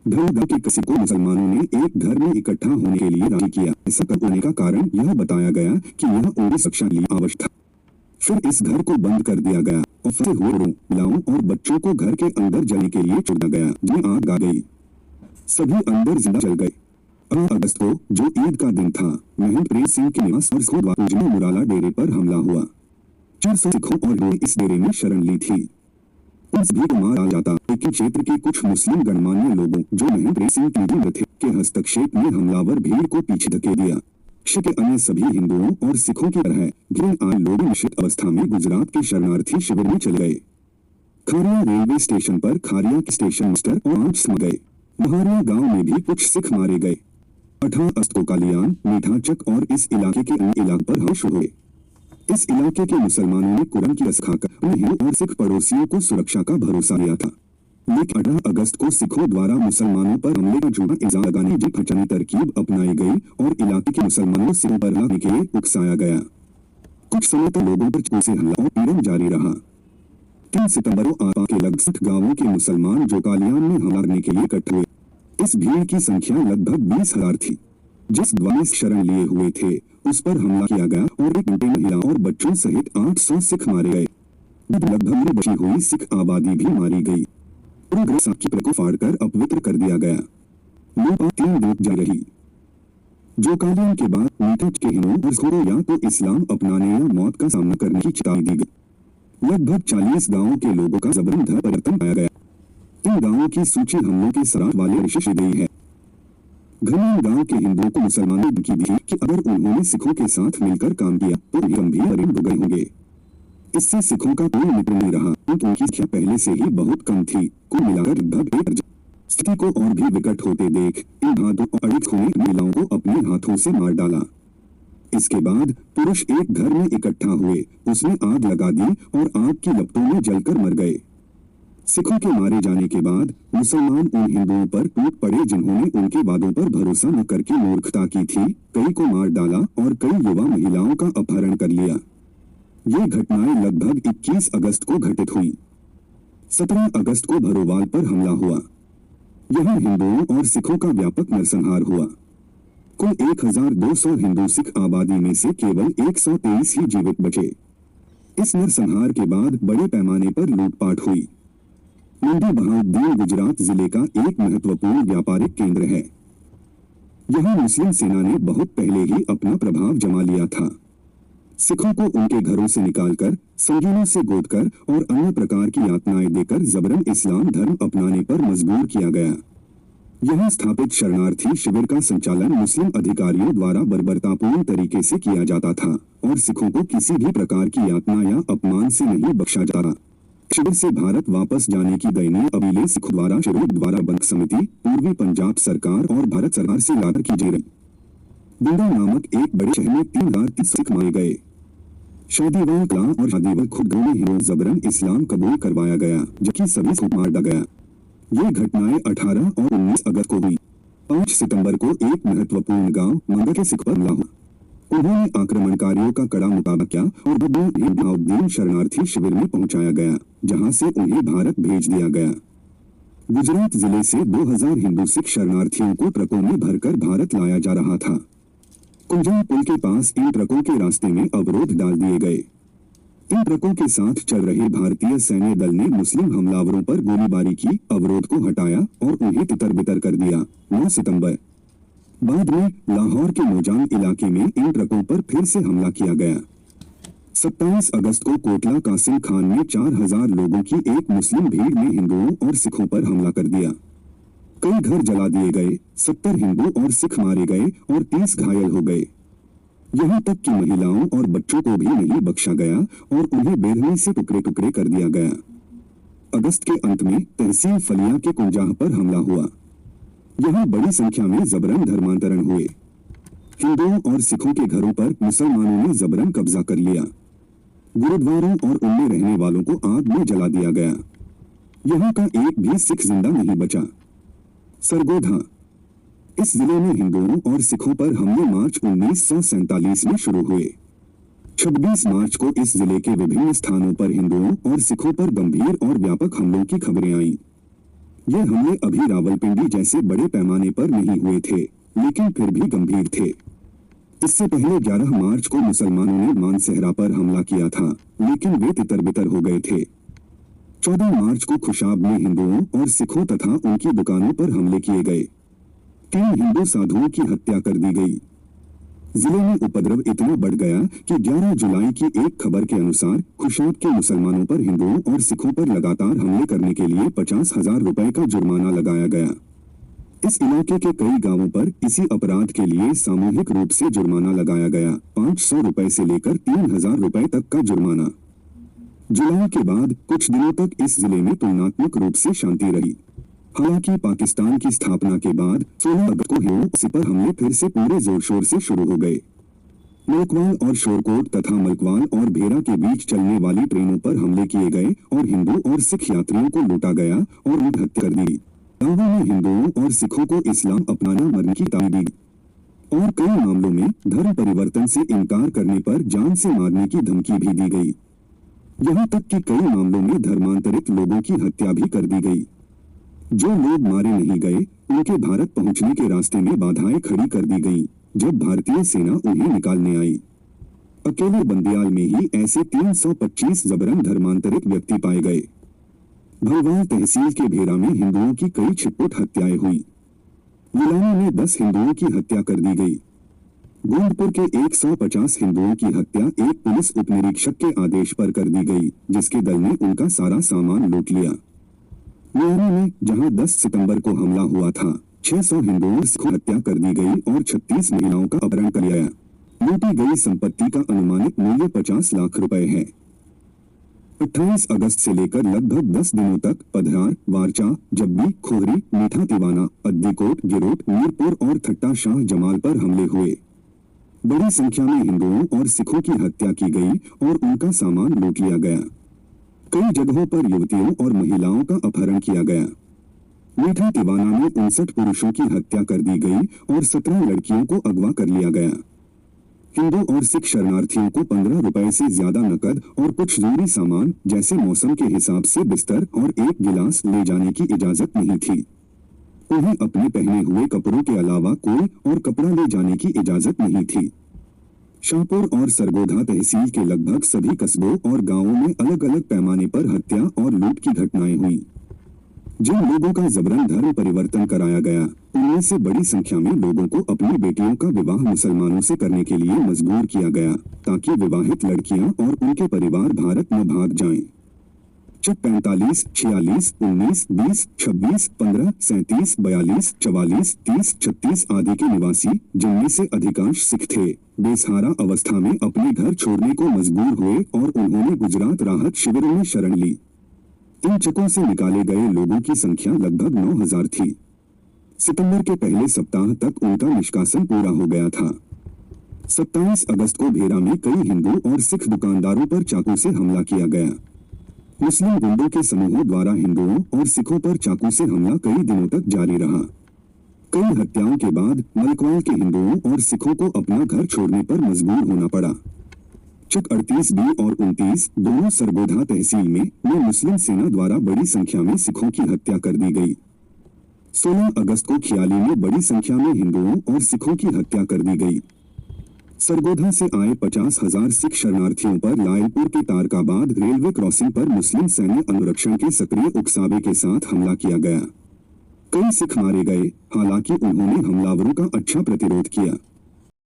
धर्मगढ़ के किसी को मुसलमानों ने एक घर में इकट्ठा होने के लिए राजी किया। ऐसा करने का कारण यह बताया गया कि यह उनकी सुरक्षा के लिए आवश्यक था। फिर इस घर को बंद कर दिया गया और फंसे हुए महिलाओं और बच्चों को घर के अंदर जलने के लिए छोड़ा गया, जिन्हें आग आ गई। सभी अंदर जिंदा जल गए। 8 अगस्त को, जो ईद का दिन था, महेंद्रप्रीत सिंह के निवास और खोदवार मुराला डेरे पर हमला हुआ। 400 सिखों और लोग इस डेरे में शरण ली थी। उन सभी को मार डाला जाता, लेकिन क्षेत्र के कुछ मुस्लिम गणमान्य लोगों, जो महेंद्रप्रीत सिंह के मित्र थे, के हस्तक्षेप में हमलावर भीड़ को पीछे धकेल दिया। देश के अन्य सभी हिंदुओं और सिखों की तरह भीड़ आए लोग मिश्रित अवस्था में गुजरात के शरणार्थी शिविर में चले गए। खारिया रेलवे स्टेशन पर खारिया के स्टेशन मास्टर और 5 समा गए। महारिया गांव में भी कुछ सिख मारे गए। 18 अगस्त को कालियान, मीठाचक और इस इलाके के अन्य इलाकों पर हमले शुरू हुए। इस इलाके के मुसलमानों ने कुरान की रस खाकर उन हिंदू और सिख पड़ोसियों को सुरक्षा का भरोसा दिया था। लेकिन 18 अगस्त को सिखों द्वारा मुसलमानों पर हमले का झूठा इल्जाम लगाने की फचनी तरकीब अपनाई गई और इलाके के मुसलमानों से पर हमले के लिए उकसाया गया। कुछ समय तक लोगों पर से हमला और पीड़न जारी रहा। 3 सितंबर को आसपास के लगभग 60 गांवों के मुसलमान जो कालियान में हमला करने के लिए इकट्ठे हुए। इस भीड़ की संख्या लगभग 20,000 थी। जिस द्वारा शरण लिए हुए थे, उस पर हमला किया गया और 1 घंटे में महिलाओं और बच्चों सहित 800 सिख मारे गए। लगभग बची हुई सिख आबादी भी मारी गई। पूरे साकी को फाड़कर अपवित्र कर दिया गया। लोग 3 दिन जा रही। जो कालियान के बाद मीठच के हिंदुओं और सिखों या तो इस्लाम अपनाने या मौत का सामना करने की चेतावनी दी गई। लगभग 40 गांवों के लोगों का जबरन धर्म परिवर्तन पाया गया। इन गांवों की सूची हमलों के सराफ वाले विशेष गई है। घने गांव के हिंदुओं को मुसलमानों ने की दी कि अगर उन्होंने सिखों के साथ मिलकर काम किया तो गंभीर परिणाम भुगतने होंगे। इससे सिखों का कोई मित्र नहीं रहा, क्योंकि उनकी संख्या पहले से ही बहुत कम थी। कुल मिलाकर लगभग 1 स्थिति को और भी विकट होते देख इन हाथों और अड़ित ने महिलाओं को अपने हाथों से मार डाला। इसके बाद पुरुष एक घर में इकट्ठा हुए, उसमें आग लगा दी और आग की लपटों में जलकर मर गए। सिखों के मारे जाने के बाद मुसलमान उन हिंदुओं पर टूट पड़े जिन्होंने उनके वादों पर भरोसा न करके मूर्खता की थी। कई को मार डाला और कई युवा महिलाओं का अपहरण कर लिया। ये घटनाएं लगभग 21 अगस्त को घटित हुई। 17 अगस्त को भरोवाल पर हमला हुआ। यहाँ हिंदुओं और सिखों का व्यापक नरसंहार हुआ। कुल 1200 हिंदू सिख आबादी में से केवल 123 ही जीवित बचे। इस नरसंहार के बाद बड़े पैमाने पर लूटपाट हुई। मंडी बहाउद्दीन गुजरात जिले का एक महत्वपूर्ण व्यापारिक केंद्र है। यहाँ मुस्लिम सेना ने बहुत पहले ही अपना प्रभाव जमा लिया था। सिखों को उनके घरों से निकालकर, संगीनों से गोदकर और अन्य प्रकार की यातनाएं देकर जबरन इस्लाम धर्म अपनाने पर मजबूर किया गया। यहाँ स्थापित शरणार्थी शिविर का संचालन मुस्लिम अधिकारियों द्वारा बर्बरतापूर्ण तरीके से किया जाता था और सिखों को किसी भी प्रकार की यातना या अपमान से नहीं बख्शा जाता। शिविर से भारत वापस जाने की दयनीय अपीलें सिखों द्वारा शिविर द्वारा बंद समिति, पूर्वी पंजाब सरकार और भारत सरकार से लाकर की जा रही। बिंडा नामक एक बड़े शहर में 3,030 सिख मारे गए। शादीवाल कला और शादीवाल खुद में हिंदुओं जबरन इस्लाम कबूल करवाया गया, जबकि सभी को मार डाला गया। ये घटनाएं 18 और 19 अगस्त को हुई। 5 सितंबर को एक महत्वपूर्ण गांव मंगा के सिख पर हमला हुआ। उन्होंने आक्रमणकारियों का कड़ा मुकाबला किया और बहाउद्दीन शरणार्थी शिविर में पहुंचाया गया, जहां से उन्हें भारत भेज दिया गया। गुजरात जिले से 2000 हिंदू सिख शरणार्थियों को ट्रकों में भरकर भारत लाया जा रहा था। कुंजम पुल के पास इन ट्रकों के रास्ते में अवरोध डाल दिए गए। इन ट्रकों के साथ चल रहे भारतीय सैन्य दल ने मुस्लिम हमलावरों पर गोलीबारी की, अवरोध को हटाया और उन्हें तितर-बितर कर दिया। 9 सितंबर बाद में लाहौर के मोजान इलाके में इन ट्रकों पर फिर से हमला किया गया। 27 अगस्त को कोटला कासिम खान में 4000 लोगों की एक मुस्लिम भीड़ ने हिंदुओं और सिखों पर हमला कर दिया। कई घर जला दिए गए, 70 हिंदू और सिख मारे गए और 30 घायल हो गए। यहाँ तक कि महिलाओं और बच्चों को भी नहीं बख्शा गया और उन्हें बेरहमी से टुकड़े टुकड़े कर दिया गया। अगस्त के अंत में तहसील फलिया के कुंजाह पर हमला हुआ। यहाँ बड़ी संख्या में जबरन धर्मांतरण हुए। हिंदुओं और सिखों के घरों पर मुसलमानों ने जबरन कब्जा कर लिया। गुरुद्वारों और उनमें रहने वालों को आग में जला दिया गया। यहाँ का एक भी सिख जिंदा नहीं बचा। सरगोधा इस जिले में हिंदुओं और सिखों पर हमले मार्च 1947 में शुरू हुए। 26 मार्च को इस जिले के विभिन्न स्थानों पर हिंदुओं और सिखों पर गंभीर और व्यापक हमलों की खबरें आईं। ये हमले अभी रावलपिंडी जैसे बड़े पैमाने पर नहीं हुए थे, लेकिन फिर भी गंभीर थे। इससे पहले 11 मार्च को मुसलमानों ने मानसेहरा पर हमला किया था, लेकिन वे तितर-बितर हो गए थे। 14 मार्च को खुशाब में हिंदुओं और सिखों तथा उनकी दुकानों पर हमले किए गए। 3 हिंदू साधुओं की हत्या कर दी गई। जिले में उपद्रव इतना बढ़ गया कि 11 जुलाई की एक खबर के अनुसार खुशाब के मुसलमानों पर हिंदुओं और सिखों पर लगातार हमले करने के लिए 50,000 रुपए का जुर्माना लगाया गया। इस इलाके के कई गांवों पर इसी अपराध के लिए सामूहिक रूप से जुर्माना लगाया गया। 500 रुपए से लेकर 3,000 रुपए तक का जुर्माना। जुलाई के बाद कुछ दिनों तक इस जिले में तुलनात्मक रूप से शांति रही। हालांकि पाकिस्तान की स्थापना के बाद 16 अगस्त को हिंदुओं पर हमले फिर से पूरे जोर शोर से शुरू हो गए। मलकवाल और शोरकोट तथा मलकवाल और भेरा के बीच चलने वाली ट्रेनों पर हमले किए गए और हिंदू और सिख यात्रियों को लूटा गया और उनकी हत्या कर दी। गांवों में हिंदुओं और सिखों को इस्लाम अपनाना मरने की तालीम दी और कई मामलों में धर्म परिवर्तन से इनकार करने पर जान से मारने की धमकी भी दी गई। यहाँ तक कि कई मामलों में धर्मांतरित लोगों की हत्या भी कर दी गई। जो लोग मारे नहीं गए उनके भारत पहुंचने के रास्ते में बाधाएं खड़ी कर दी गई जब भारतीय सेना उन्हें निकालने आई। अकेले बंदियाल में ही ऐसे 325 जबरन धर्मांतरित व्यक्ति पाए गए। भलवाल तहसील के भेरा में हिंदुओं की कई छिटपुट हत्याएं हुई। विलाना में 10 हिंदुओं की हत्या कर दी गई। गोंदपुर के 150 हिंदुओं की हत्या एक पुलिस उपनिरीक्षक के आदेश पर कर दी गई, जिसके दल ने उनका सारा सामान लूट लिया। मुआना में जहां 10 सितंबर को हमला हुआ था, 600 हिंदुओं की हत्या कर दी गई और 36 महिलाओं का अपहरण कर लिया गया। लूटी गई संपत्ति का अनुमानित मूल्य 50 लाख रुपए है। 28 अगस्त से लेकर लगभग 10 दिनों तक पधरार, वारचा, जब्बी, खोहरी, मीठा तिवाना, अद्दीकोट, गिरोट, मीरपुर और थट्टा शाह जमाल पर हमले हुए। बड़ी संख्या में हिंदुओं और सिखों की हत्या की गई और उनका सामान लूट लिया गया। कई जगहों पर युवतियों और महिलाओं का अपहरण किया गया। मीठा तिवाना में 59 पुरुषों की हत्या कर दी गई और 17 लड़कियों को अगवा कर लिया गया। हिंदू और सिख शरणार्थियों को 15 रुपए से ज्यादा नकद और कुछ जरूरी सामान जैसे मौसम के हिसाब से बिस्तर और एक गिलास ले जाने की इजाजत नहीं थी। उन्हें अपने पहने हुए कपड़ों के अलावा कोई और कपड़ा ले जाने की इजाजत नहीं थी। शाहपुर और सरगोधा तहसील के लगभग सभी कस्बों और गांवों में अलग अलग पैमाने पर हत्या और लूट की घटनाएं हुई। जिन लोगों का जबरन धर्म परिवर्तन कराया गया, उनमें से बड़ी संख्या में लोगों को अपनी बेटियों का विवाह मुसलमानों से करने के लिए मजबूर किया गया ताकि विवाहित लड़कियां और उनके परिवार भारत में भाग जाएं। 45, 46, 19, 20, 26, 15, 37, 42, 44, 30, 36 आदि के निवासी, जिनमें से अधिकांश सिख थे, बेसहारा अवस्था में अपने घर छोड़ने को मजबूर हुए और उन्होंने गुजरात राहत शिविरों में शरण ली। इन चकों से निकाले गए लोगों की संख्या लगभग 9,000 थी। सितंबर के पहले सप्ताह तक उनका निष्कासन पूरा हो गया था। 27 अगस्त को भेरा में कई हिंदू और सिख दुकानदारों पर चाकू से हमला किया गया। मुस्लिम गुंडों के समूहों द्वारा हिंदुओं और सिखों पर चाकू से हमला कई दिनों तक जारी रहा। कई हत्याओं के बाद मलकवाल के हिंदुओं और सिखों को अपना घर छोड़ने पर मजबूर होना पड़ा। चक 38B और 29 दोनों सरगोधा तहसील में मुस्लिम सेना द्वारा बड़ी संख्या में सिखों की हत्या कर दी गई। 16 अगस्त को खियाली में बड़ी संख्या में हिंदुओं और सिखों की हत्या कर दी गई। सरगोधा से आए 50,000 सिख शरणार्थियों पर लायलपुर के तारकाबाद रेलवे क्रॉसिंग पर मुस्लिम सैन्य अनुरक्षण के सक्रिय उकसावे के साथ हमला किया गया। कई सिख मारे गए, हालांकि उन्होंने हमलावरों का अच्छा प्रतिरोध किया।